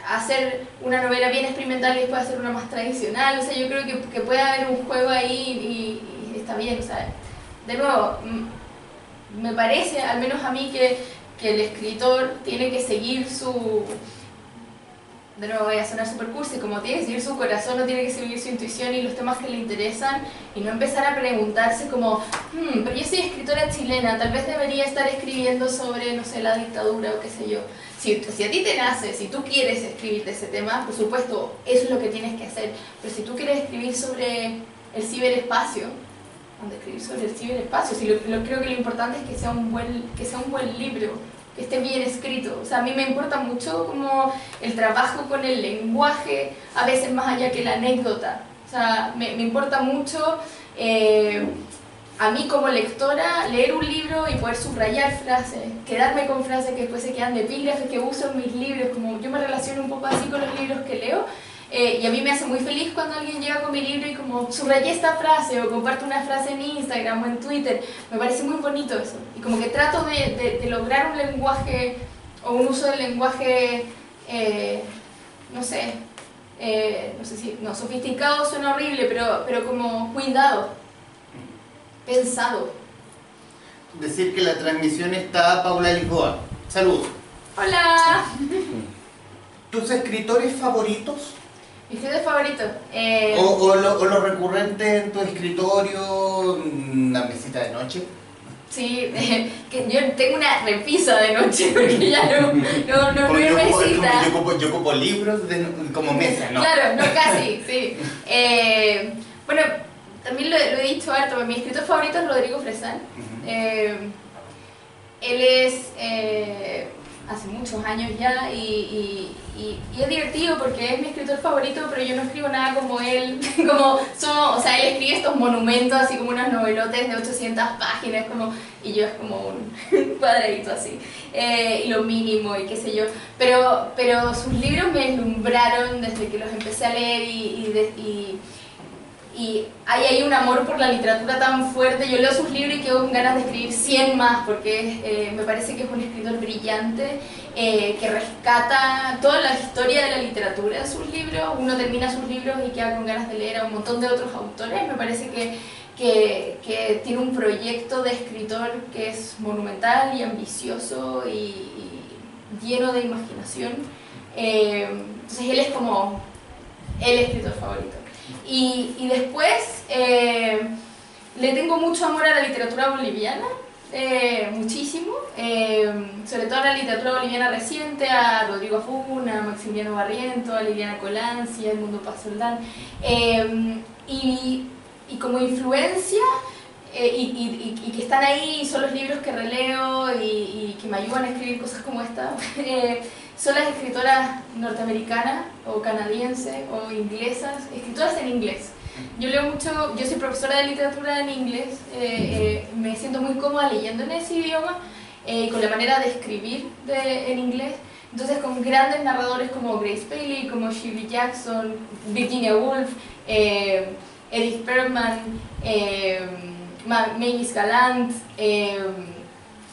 hacer una novela bien experimental y después hacer una más tradicional. O sea, yo creo que puede haber un juego ahí y está bien. O sea, de nuevo, me parece, al menos a mí, que el escritor tiene que seguir su... De nuevo voy a sonar super cursi, como tiene que seguir su corazón, no tiene que seguir su intuición y los temas que le interesan y no empezar a preguntarse como, pero yo soy escritora chilena, tal vez debería estar escribiendo sobre, no sé, la dictadura o qué sé yo. Si a ti te nace, si tú quieres escribir de ese tema, por supuesto, eso es lo que tienes que hacer, pero si tú quieres escribir sobre el ciberespacio, ¿dónde escribir sobre el ciberespacio? Si creo que lo importante es que sea un buen libro, que esté bien escrito. O sea, a mí me importa mucho como el trabajo con el lenguaje, a veces más allá que la anécdota. O sea, me importa mucho a mí como lectora leer un libro y poder subrayar frases, quedarme con frases que después se quedan de epígrafes que uso en mis libros, como yo me relaciono un poco así con los libros que leo. Y a mí me hace muy feliz cuando alguien llega con mi libro y como subrayé esta frase o comparto una frase en Instagram o en Twitter. Me parece muy bonito eso. Y como que trato de lograr un lenguaje o un uso del lenguaje, no sé si sofisticado suena horrible, pero como cuidado, pensado. Decir que la transmisión está Paula Lisboa. Saludos. Hola. ¿Tus escritores favoritos? Mi escritor favorito. O lo recurrente en tu escritorio, una mesita de noche. Sí, que yo tengo una repisa de noche porque ya no hay mesita. Yo ocupo libros como mesa, ¿no? Claro, no casi, sí. Bueno, también lo he dicho harto, mi escritor favorito es Rodrigo Fresán. Él es... hace muchos años ya y es divertido porque es mi escritor favorito, pero yo no escribo nada como él, o sea, él escribe estos monumentos así como unos novelotes de 800 páginas y yo es como un cuadradito así, y lo mínimo y qué sé yo, pero sus libros me deslumbraron desde que los empecé a leer y hay un amor por la literatura tan fuerte. Yo leo sus libros y quedo con ganas de escribir 100 más porque me parece que es un escritor brillante que rescata toda la historia de la literatura en sus libros. Uno termina sus libros y queda con ganas de leer a un montón de otros autores. Me parece que tiene un proyecto de escritor que es monumental y ambicioso y lleno de imaginación. Entonces él es como el escritor favorito. Y después le tengo mucho amor a la literatura boliviana, muchísimo, sobre todo toda la literatura boliviana reciente, a Rodrigo Afuna, a Maximiliano Barriento, a Liliana Colanzi, a Edmundo Paz Soldán, y como influencia, y que están ahí, son los libros que releo y que me ayudan a escribir cosas como esta, son las escritoras norteamericanas o canadienses o inglesas, escritoras en inglés. Yo leo mucho, yo soy profesora de literatura en inglés, me siento muy cómoda leyendo en ese idioma, con la manera de escribir en inglés. Entonces con grandes narradores como Grace Paley, como Shirley Jackson, Virginia Woolf, Edith Bergman, Mavis Galant.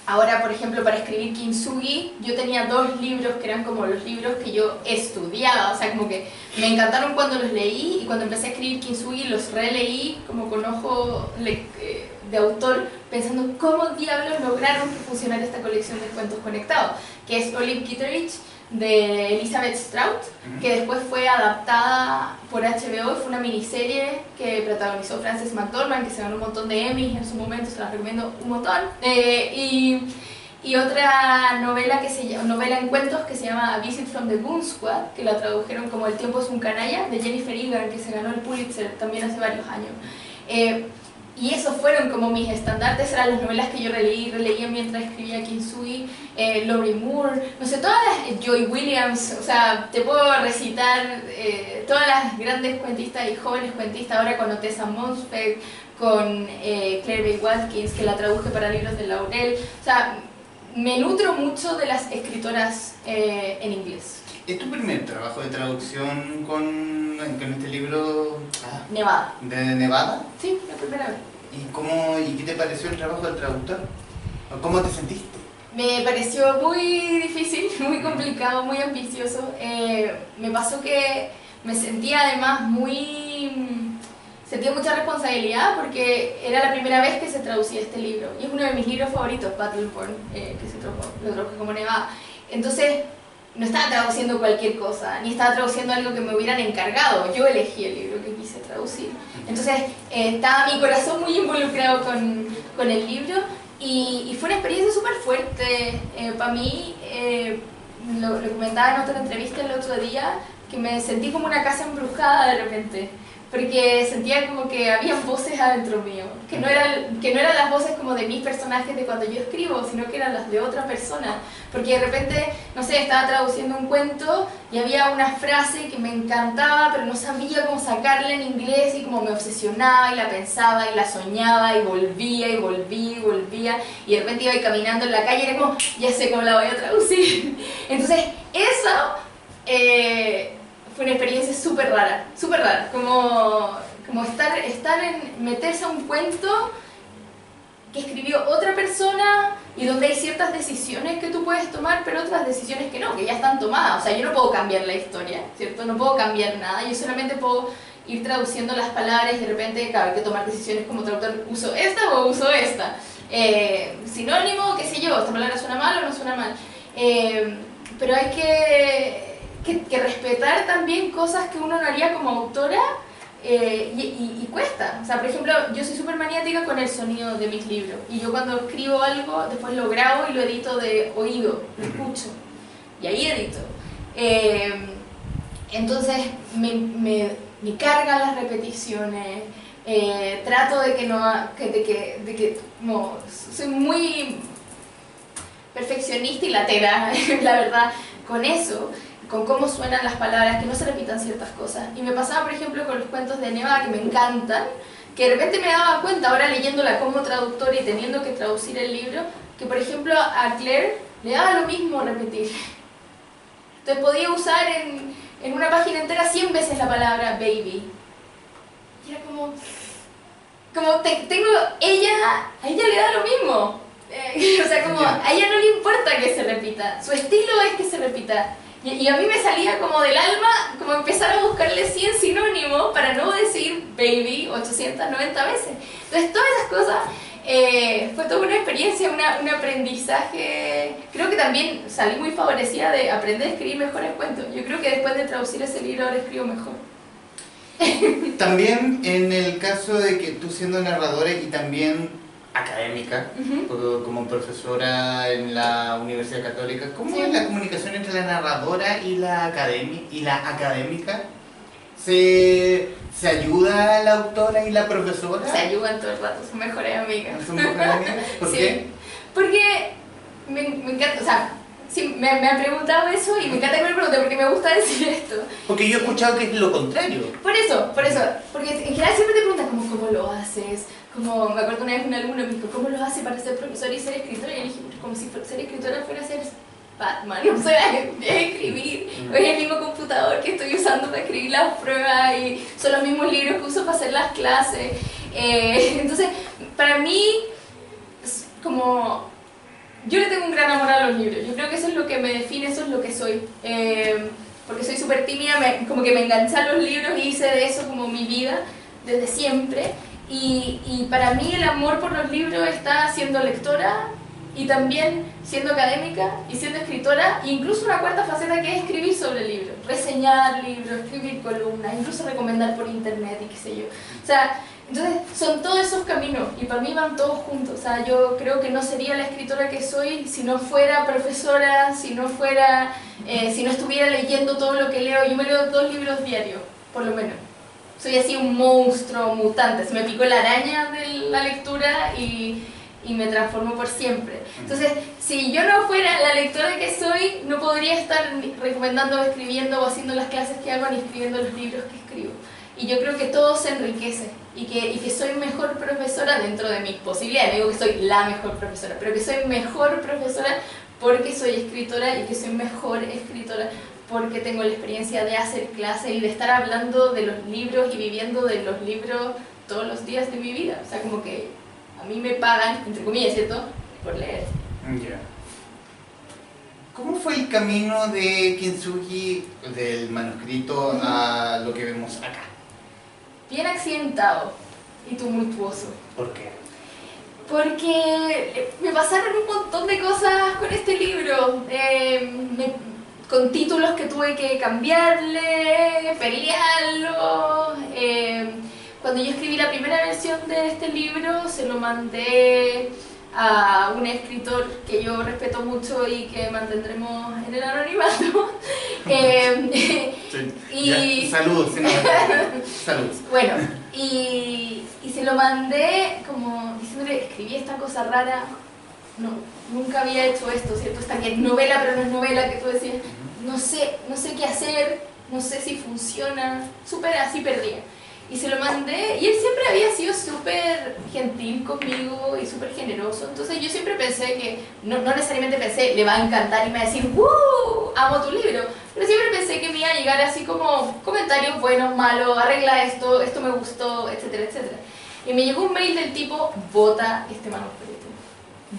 Ahora, por ejemplo, para escribir Kintsugi, yo tenía 2 libros que eran como los libros que yo estudiaba, o sea, como que me encantaron cuando los leí, y cuando empecé a escribir Kintsugi los releí como con ojo de autor, pensando cómo diablos lograron que funcionara esta colección de cuentos conectados, que es Olive Kitteridge, de Elizabeth Strout, que después fue adaptada por HBO, fue una miniserie que protagonizó Frances McDormand, que se ganó un montón de Emmys en su momento, se la recomiendo un montón, y otra novela, novela en cuentos que se llama A Visit from the Goon Squad, que la tradujeron como El tiempo es un canalla, de Jennifer Egan, que se ganó el Pulitzer también hace varios años. Y esos fueron como mis estandartes, eran las novelas que yo releía mientras escribía Kintsugi, Lori Moore, no sé, todas las, Joy Williams, o sea, te puedo recitar todas las grandes cuentistas y jóvenes cuentistas, ahora con Otessa Montfeld, con Claire Bay Watkins, que la traduje para libros de Laurel, o sea, me nutro mucho de las escritoras en inglés. ¿Es tu primer trabajo de traducción con este libro Nevada? ¿De Nevada? Sí, la primera vez. ¿Y qué te pareció el trabajo del traductor? ¿Cómo te sentiste? Me pareció muy difícil, muy complicado, muy ambicioso. Me pasó que me sentía además sentía mucha responsabilidad porque era la primera vez que se traducía este libro. Y es uno de mis libros favoritos, Battleborn, que lo traduje como Nevada. Entonces, no estaba traduciendo cualquier cosa, ni estaba traduciendo algo que me hubieran encargado. Yo elegí el libro que quise traducir. Entonces, estaba mi corazón muy involucrado con el libro y fue una experiencia súper fuerte para mí. Lo comentaba en otra entrevista el otro día, que me sentí como una casa embrujada de repente. Porque sentía como que había voces adentro mío, que no eran las voces como de mis personajes de cuando yo escribo, sino que eran las de otra persona. Porque de repente, no sé, estaba traduciendo un cuento y había una frase que me encantaba, pero no sabía cómo sacarla en inglés y como me obsesionaba y la pensaba y la soñaba y volvía y volvía y volvía, y de repente iba ahí caminando en la calle y era como, ya sé cómo la voy a traducir. Entonces, eso... fue una experiencia súper rara, como meterse a un cuento que escribió otra persona y donde hay ciertas decisiones que tú puedes tomar, pero otras decisiones que no, que ya están tomadas. O sea, yo no puedo cambiar la historia, ¿cierto? No puedo cambiar nada, yo solamente puedo ir traduciendo las palabras y de repente, claro, hay que tomar decisiones como traductor, ¿uso esta o uso esta? Sinónimo, qué sé yo, esta palabra suena mal o no suena mal. Pero hay que respetar también cosas que uno no haría como autora y cuesta. O sea, por ejemplo, yo soy súper maniática con el sonido de mis libros y yo cuando escribo algo después lo grabo y lo edito de oído, lo escucho y ahí edito. Entonces me cargan las repeticiones, trato de que no, soy muy perfeccionista y latera, la verdad, con eso, con cómo suenan las palabras, que no se repitan ciertas cosas. Y me pasaba, por ejemplo, con los cuentos de Nevada, que me encantan, que de repente me daba cuenta, ahora leyéndola como traductora y teniendo que traducir el libro, que por ejemplo a Claire le daba lo mismo repetir. Entonces podía usar en una página entera 100 veces la palabra baby. Y era como a ella le da lo mismo. O sea, como a ella no le importa que se repita, su estilo es que se repita. Y a mí me salía como del alma, como empezar a buscarle 100 sinónimos para no decir baby 890 veces. Entonces todas esas cosas fue toda una experiencia, un aprendizaje. Creo que también salí muy favorecida de aprender a escribir mejores cuentos. Yo creo que después de traducir ese libro ahora escribo mejor. También en el caso de que tú siendo narradora y también académica, como profesora en la Universidad Católica. ¿Cómo es la comunicación entre la narradora y la académica? ¿Se ayuda la autora y la profesora? Se ayudan todo el rato, son mejores amigas. ¿Son mejores amigas? ¿Por qué? Porque me encanta, o sea, sí, me han preguntado eso y me encanta que me pregunten porque me gusta decir esto. Porque yo he escuchado que es lo contrario. Por eso, porque en general siempre te preguntan como, ¿cómo lo haces? Como, me acuerdo una vez un alumno me dijo, ¿cómo lo hace para ser profesor y ser escritora? Y yo le dije, como si ser escritora fuera ser Batman, o sea, es escribir, es el mismo computador que estoy usando para escribir las pruebas y son los mismos libros que uso para hacer las clases. Entonces, para mí, como, yo le tengo un gran amor a los libros, yo creo que eso es lo que me define, eso es lo que soy. Porque soy súper tímida, como que me enganché a los libros y hice de eso como mi vida desde siempre. Y para mí el amor por los libros está siendo lectora y también siendo académica y siendo escritora, e incluso una cuarta faceta que es escribir sobre libros, reseñar libros, escribir columnas, incluso recomendar por internet y qué sé yo. O sea, entonces son todos esos caminos y para mí van todos juntos. O sea, yo creo que no sería la escritora que soy si no fuera profesora, si no estuviera leyendo todo lo que leo. Yo me leo 2 libros diarios, por lo menos. Soy así un monstruo mutante, se me picó la araña de la lectura y me transformo por siempre. Entonces, si yo no fuera la lectora que soy, no podría estar recomendando, escribiendo o haciendo las clases que hago ni escribiendo los libros que escribo. Y yo creo que todo se enriquece y que soy mejor profesora dentro de mis posibilidades. No digo que soy la mejor profesora, pero que soy mejor profesora porque soy escritora y que soy mejor escritora porque tengo la experiencia de hacer clases y de estar hablando de los libros y viviendo de los libros todos los días de mi vida. O sea, como que a mí me pagan, entre comillas, ¿cierto?, por leer. Ya. ¿Cómo fue el camino de Kintsugi del manuscrito a lo que vemos acá? Bien accidentado y tumultuoso. ¿Por qué? Porque me pasaron un montón de cosas con este libro, con títulos que tuve que cambiarle, pelearlo. Cuando yo escribí la primera versión de este libro, se lo mandé a un escritor que yo respeto mucho y que mantendremos en el anonimato. Sí. Salud, sí, no. Salud. Bueno, y se lo mandé como diciéndole, escribí esta cosa rara, no, nunca había hecho esto, ¿cierto? Esta que es novela, pero no es novela, que tú decías, no sé qué hacer, no sé si funciona, súper así perdida. Y se lo mandé, y él siempre había sido súper gentil conmigo y súper generoso, entonces yo siempre pensé que, no necesariamente pensé, le va a encantar y me va a decir, ¡uh! Amo tu libro, pero siempre pensé que me iba a llegar así como comentarios buenos, malos, arregla esto me gustó, etcétera, etcétera. Y me llegó un mail del tipo, bota este manuscrito,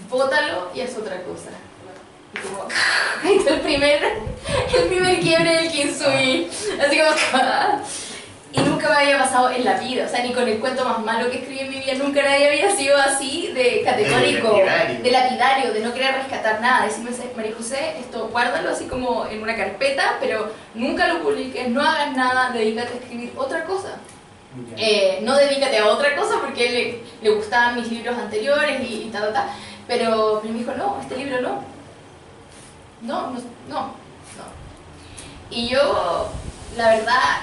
bótalo y haz otra cosa. Y como, ahí está el primer quiebre del Kintsugi, así como, y nunca me había pasado en la vida, o sea, ni con el cuento más malo que escribí en mi vida, nunca nadie había sido así de categórico, de lapidario, de no querer rescatar nada, decirme, María José, esto guárdalo así como en una carpeta, pero nunca lo publiques, no hagas nada, dedícate a escribir otra cosa. No dedícate a otra cosa porque le gustaban mis libros anteriores y ta. Pero me dijo, no, este libro no. Y yo, la verdad,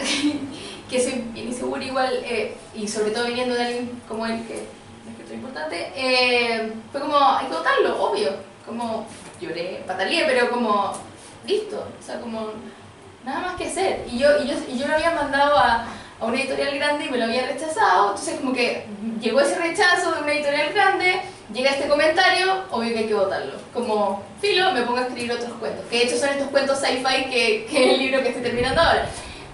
que soy bien insegura igual, y sobre todo viniendo de alguien como él, que es un escritor importante, fue como, hay que votarlo, obvio. Como lloré, pataleé, pero como, listo, o sea, como, nada más que hacer. Y yo lo había mandado a una editorial grande y me lo había rechazado, entonces como que llegó ese rechazo de una editorial grande, llega este comentario, obvio que hay que votarlo. Como, filo, me pongo a escribir otros cuentos, que de hecho son estos cuentos sci-fi que es el libro que estoy terminando ahora.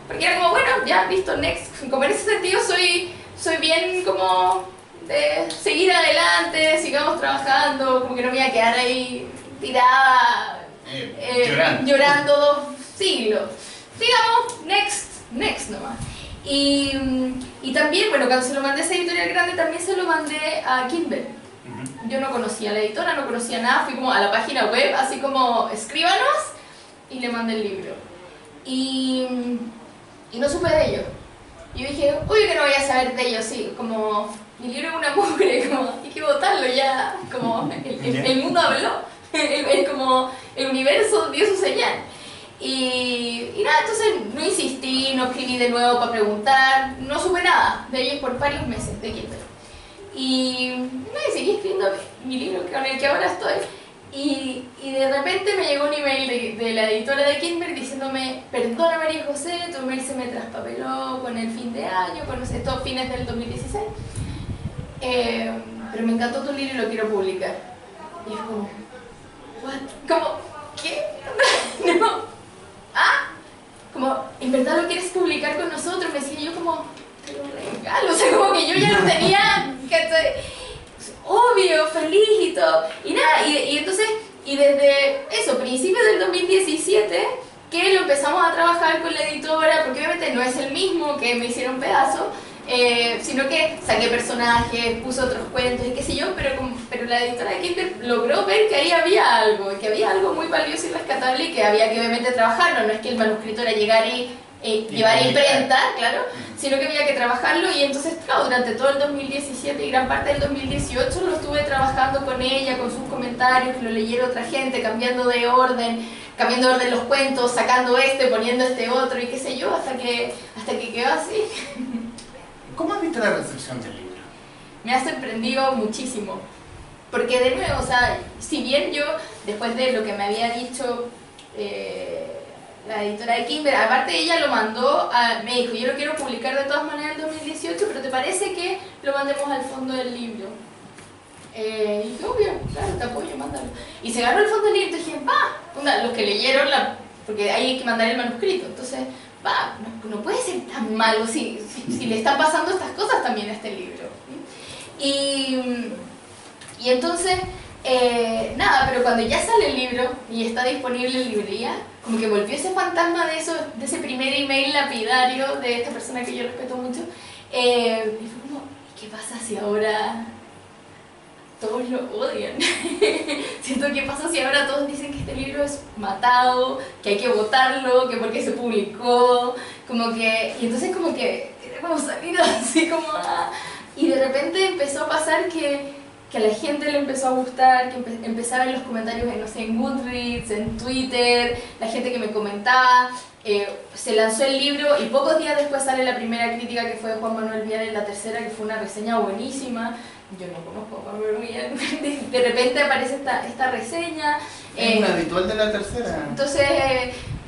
Porque era como, bueno, ya, listo, next. Como en ese sentido soy bien como de seguir adelante, sigamos trabajando, como que no me iba a quedar ahí tirada, llorando 2 siglos. Digamos, next nomás. Y también, bueno, cuando se lo mandé a esa editorial grande, también se lo mandé a Kindle. Yo no conocía a la editora, no conocía nada, fui como a la página web, así como, escríbanos, y le mandé el libro. Y no supe de ello. Y yo dije, uy, que no voy a saber de ellos, sí, como mi libro es una mugre, como hay que votarlo ya, como el mundo habló, como el universo dio su señal. Y nada, entonces no insistí, no escribí de nuevo para preguntar, no supe nada de ellos por varios meses de Kindle. Y nada, seguí escribiendo mi libro con el que ahora estoy. Y de repente me llegó un email de la editora de Kindle diciéndome: perdona María José, tu email se me traspapeló con el fin de año, con estos fines del 2016, pero me encantó tu libro y lo quiero publicar. Y es como, ¿what? Como, ¿qué? No. ¿Ah? Como, ¿en verdad lo quieres publicar con nosotros? Me decía yo como, te lo regalo, o sea, como que yo ya lo tenía, obvio, feliz y todo. Y nada, y entonces, y desde eso, principios del 2017, que lo empezamos a trabajar con la editora, porque obviamente no es el mismo que me hicieron pedazo, sino que saqué personajes, puse otros cuentos y qué sé yo, pero la editora de Kindle logró ver que ahí había algo, que había algo muy valioso y rescatable y que había que obviamente trabajarlo. No es que el manuscrito era llegar y llevar a imprenta, claro, sino que había que trabajarlo. Y entonces, claro, durante todo el 2017 y gran parte del 2018 lo estuve trabajando con ella, con sus comentarios, que lo leyera otra gente, cambiando de orden los cuentos, sacando poniendo otro y qué sé yo, hasta que quedó así. ¿Cómo has visto la recepción del libro? Me ha sorprendido muchísimo, porque de nuevo, o sea, si bien yo, después de lo que me había dicho la editora de Kindle, aparte ella lo mandó, me dijo, yo lo quiero publicar de todas maneras en 2018, pero ¿te parece que lo mandemos al fondo del libro? Y dije, obvio, claro, te apoyo, mándalo. Y se ganó el fondo del libro y dije, los que leyeron, porque ahí hay que mandar el manuscrito, entonces, no puede ser tan malo si le están pasando estas cosas también a este libro. Y entonces, nada, pero cuando ya sale el libro y está disponible en librería, como que volvió ese fantasma de ese primer email lapidario de esta persona que yo respeto mucho, y fue como, ¿qué pasa si ahora todos lo odian? Siento, ¿qué pasa si ahora todos dicen que este libro es matado, que hay que votarlo, que porque se publicó, y entonces como que era como salir así como... Y de repente empezó a pasar que a la gente le empezó a gustar, que empezaba en los comentarios en Goodreads, en Twitter, la gente que me comentaba. Se lanzó el libro y pocos días después sale la primera crítica, que fue de Juan Manuel Vial, la tercera, que fue una reseña buenísima. Yo no conozco a Juan Manuel Vial. De repente aparece esta reseña. Es un habitual de la tercera. Entonces,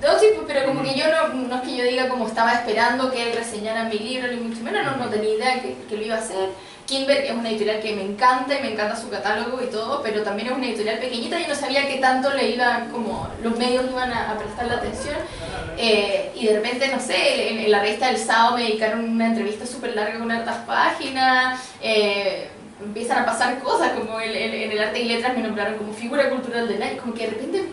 no, sí, pero como que yo no es que yo diga como estaba esperando que él reseñara mi libro, ni mucho menos, no tenía idea que lo iba a hacer. Kindle es una editorial que me encanta y me encanta su catálogo y todo, pero también es una editorial pequeñita y no sabía qué tanto le iban, como los medios iban a prestar la atención. Y de repente, no sé, en la revista del Sábado me dedicaron una entrevista súper larga con hartas páginas. Empiezan a pasar cosas, como en el Arte y Letras me nombraron como figura cultural del año, como que de repente,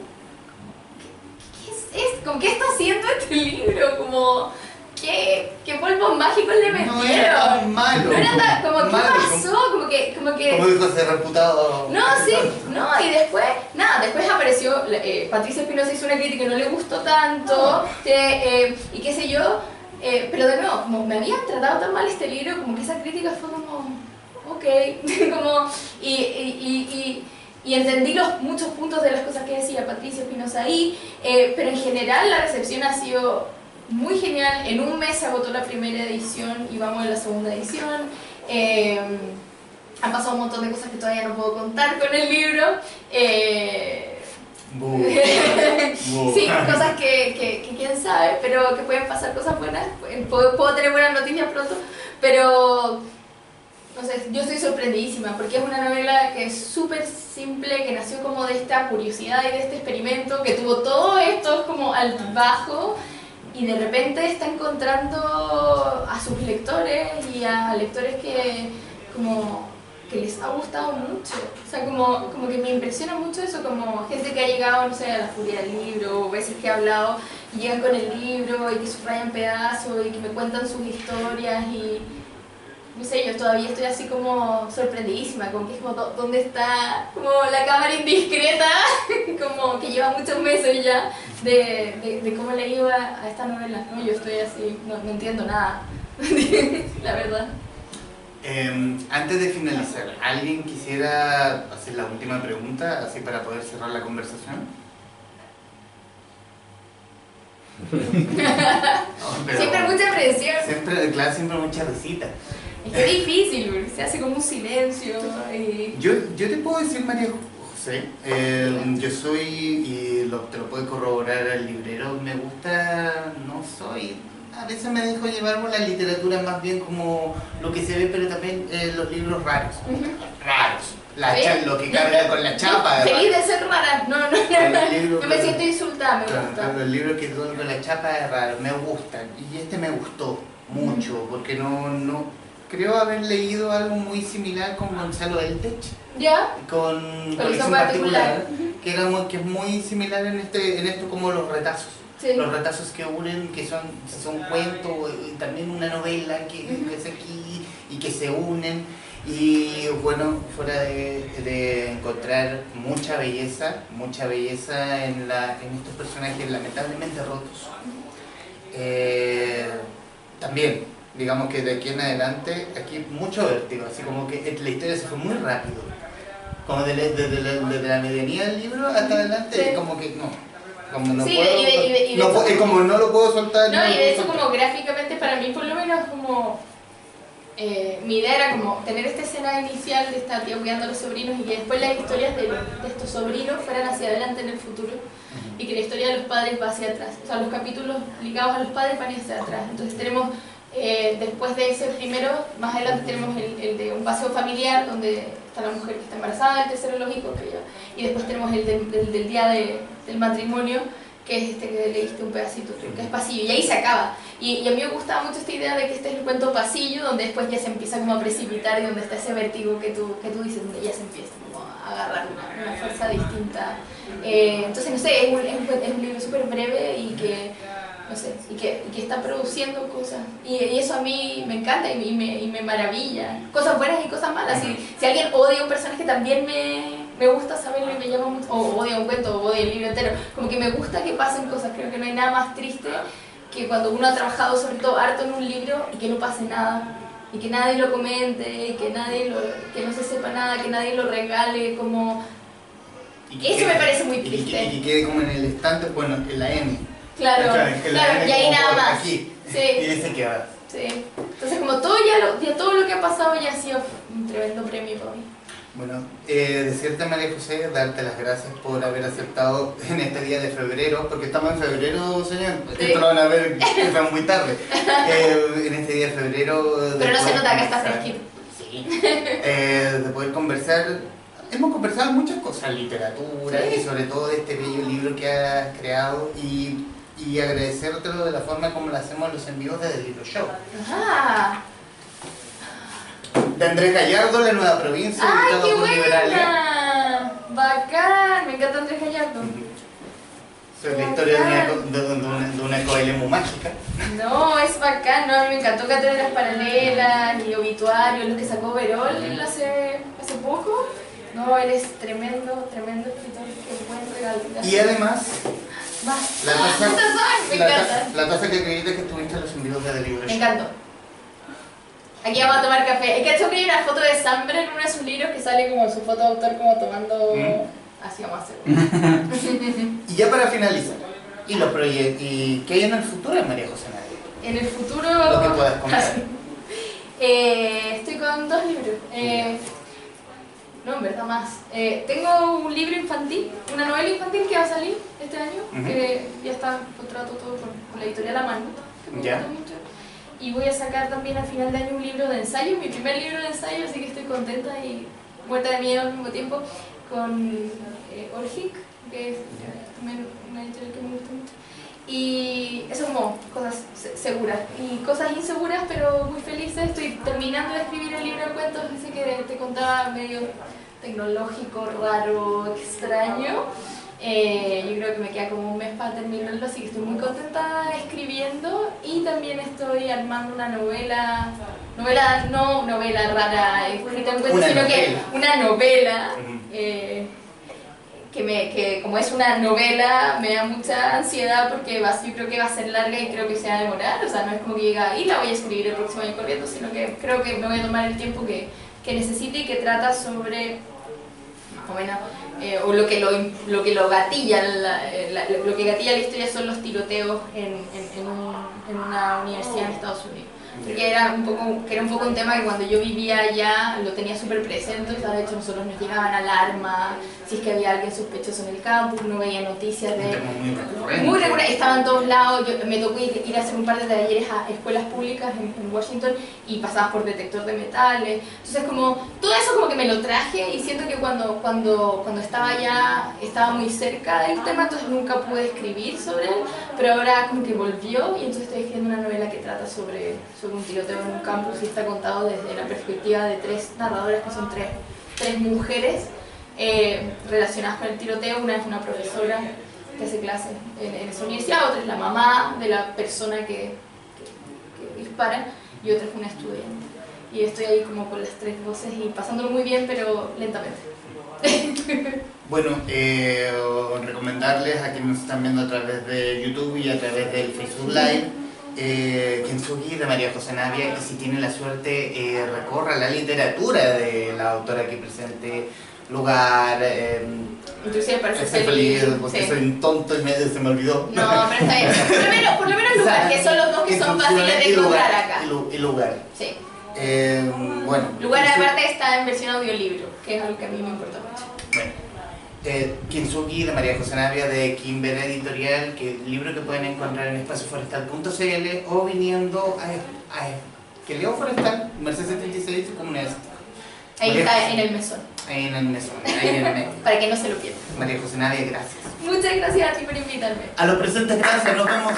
¿qué está haciendo este libro? Como, ¿qué polvos mágicos le metieron? No era tan malo. No era tan, como, ¿qué malo, pasó? Como que... Como dijo ese reputado... No, sí, no, y después apareció, Patricia Espinosa hizo una crítica que no le gustó tanto, y qué sé yo, pero de nuevo, como me habían tratado tan mal este libro, como que esa crítica fue como... ok, como, y entendí muchos puntos de las cosas que decía Patricia Espinosa ahí, pero en general la recepción ha sido muy genial. En un mes se agotó la primera edición y vamos en la segunda edición. Han pasado un montón de cosas que todavía no puedo contar con el libro. Sí, cosas que quién sabe, pero que pueden pasar cosas buenas. Puedo tener buenas noticias pronto, pero... no sé, yo estoy sorprendidísima porque es una novela que es súper simple, que nació como de esta curiosidad y de este experimento, que tuvo todo esto como altibajos y de repente está encontrando a sus lectores y a lectores que les ha gustado mucho. O sea, como que me impresiona mucho eso, como gente que ha llegado, no sé, a la Furia del Libro, o veces que he hablado y llegan con el libro y que subrayan pedazos y que me cuentan sus historias y... no sé, yo todavía estoy así como sorprendidísima, como que es como dónde está como la cámara indiscreta, como que lleva muchos meses ya de cómo le iba a esta novela, ¿no? Yo estoy así, no entiendo nada, la verdad. Antes de finalizar, ¿alguien quisiera hacer la última pregunta, así para poder cerrar la conversación? No, Siempre mucha presión. Siempre, claro, siempre mucha risita. Es que es difícil, porque se hace como un silencio. Yo te puedo decir, María José, yo soy, y te lo puede corroborar el librero, me gusta, no soy, a veces me dejo llevar por la literatura más bien como lo que se ve, pero también los libros raros. Raros. Lo que carga con la chapa. Feliz de ser rara. No me siento insultada, me gusta. Los libros que cargan con la chapa es raro, me gustan. Y este me gustó mucho, porque no creo haber leído algo muy similar con Gonzalo Eltech. ¿Ya? Con Colección particular. Que es muy similar en esto como los retazos. Sí. Los retazos que unen, que son cuentos, y también una novela que es aquí y que se unen. Y bueno, fuera de encontrar mucha belleza en estos personajes lamentablemente rotos. También, digamos que de aquí en adelante, aquí mucho vértigo, así como que la historia se fue muy rápido. Como desde la medianía del libro hasta adelante, sí. Como que no. Como no sí, puedo, como no lo puedo soltar. No, y de eso como gráficamente para mí por lo menos como mi idea era como tener esta escena inicial de esta tía cuidando a los sobrinos y que después las historias de estos sobrinos fueran hacia adelante en el futuro y que la historia de los padres va hacia atrás. O sea, los capítulos ligados a los padres van hacia atrás. Entonces tenemos, después de ese primero, más adelante tenemos el de un paseo familiar donde está la mujer que está embarazada, el tercero lógico, y después tenemos el del día del matrimonio, que es este que leíste un pedacito, que es pasillo, y ahí se acaba. Y a mí me gustaba mucho esta idea de que este es el cuento pasillo, donde después ya se empieza como a precipitar y donde está ese vértigo que tú dices, donde ya se empieza como a agarrar una fuerza distinta. Entonces, no sé, es un libro súper breve y que, no sé, y que está produciendo cosas. Y eso a mí me encanta y me maravilla. Cosas buenas y cosas malas. Si alguien odia un personaje, también me gusta saberlo y me llama mucho, o odia un cuento, o odia el libro entero, como que me gusta que pasen cosas. Creo que no hay nada más triste que cuando uno ha trabajado sobre todo harto en un libro y que no pase nada, y que nadie lo comente, y que no se sepa nada, que nadie lo regale, como... Eso me parece muy triste. Y que quede como en el estante, bueno, en la M. Claro, y ahí nada más. Aquí, sí. Y dice que va. Sí. Entonces como todo todo lo que ha pasado ya ha sido un tremendo premio para mí. Bueno, decirte, María José, darte las gracias por haber aceptado en este día de febrero, porque estamos en febrero, señor, sí. Esto lo van a ver muy tarde, en este día de febrero... Pero no se nota que está fresquito. Sí. De poder conversar, hemos conversado muchas cosas, literatura, sí. Y sobre todo de este bello libro que has creado, y agradecértelo de la forma como lo hacemos los envíos de The Libro Show. Ah. De Andrés Gallardo, La Nueva Provincia, ¡ay, editado qué por Liberalia. buena! Bacán, me encanta Andrés Gallardo. Es la historia de una coelemu mágica. No, es bacán, no, a mí me encantó Cátedras Paralelas y Obituarios, los que sacó Verol hace poco. No, eres tremendo escritor, qué buen regalo. Y además, más. la taza que acredita que estuviste en los envíos de The Libro Show. Me encantó. Aquí vamos a tomar café. Es que hecho que hay una foto de Sambre en uno de sus libros que sale como su foto de autor como tomando... Así vamos a hacer. Y ya para finalizar, ¿y los proyectos? ¿Y qué hay en el futuro de María José Nadia? En el futuro... Lo que puedas contar. Estoy con 2 libros. No, en verdad más. Tengo un libro infantil, una novela infantil que va a salir este año, que ya está en contrato todo con la editorial La Mano, que me gusta mucho. Y voy a sacar también al final de año un libro de ensayo, mi primer libro de ensayo, así que estoy contenta y muerta de miedo al mismo tiempo, con Orgic, que es también una editorial que me gusta mucho. Y eso como cosas seguras y cosas inseguras, pero muy felices. Estoy terminando de escribir el libro de cuentos, ese que te contaba, medio tecnológico, raro, extraño. Yo creo que me queda como un mes para terminarlo, así que estoy muy contenta escribiendo. Y también estoy armando una novela, no novela rara escrita en cuentos, sino que una novela que como es una novela me da mucha ansiedad porque yo creo que va a ser larga y creo que se va a demorar, o sea, no es como que llega y la voy a escribir el próximo año corriendo, sino que creo que me voy a tomar el tiempo que necesite y que trata sobre, más o menos, o lo que lo gatilla, lo que gatilla la historia son los tiroteos en una universidad en Estados Unidos. Que era un poco un tema que cuando yo vivía allá lo tenía súper presente, o sea, de hecho nosotros nos llegaban alarmas, si es que había alguien sospechoso en el campus, uno veía noticias de... Muy recurrente, estaba en todos lados, me tocó ir a hacer un par de talleres a escuelas públicas en Washington y pasabas por detector de metales, entonces como todo eso como que me lo traje y siento que cuando estaba allá estaba muy cerca del tema, entonces nunca pude escribir sobre él, pero ahora como que volvió y entonces estoy escribiendo una novela que trata sobre un tiroteo en un campus y está contado desde la perspectiva de 3 narradoras que son tres mujeres relacionadas con el tiroteo. Una es una profesora que hace clases en esa universidad, otra es la mamá de la persona que dispara y otra es una estudiante. Y estoy ahí como con las 3 voces y pasándolo muy bien, pero lentamente. Bueno, recomendarles a quienes nos están viendo a través de YouTube y a través del Facebook Live Kintsugi de María José Navia, y si tienen la suerte recorra la literatura de la autora aquí presente, Lugar, inclusive parece estoy ser feliz porque soy un tonto y se me olvidó. No, pero está bien. Por lo menos Lugar, que son los dos que son fáciles de encontrar acá. Y Lugar. Sí. Bueno. Lugar aparte está en versión audiolibro, que es algo que a mí me importa mucho. Bueno. Kintsugi de María José Navia de Kimber Editorial, libro que pueden encontrar en espacioforestal.cl o viniendo a que Leo Forestal, Merced 76 y Comunidad. Ahí está en el mesón. Ahí en el mesón, ahí en el medio. Para que no se lo pierdan. María José Navia, gracias. Muchas gracias a ti por invitarme. A los presentes, gracias, nos vemos.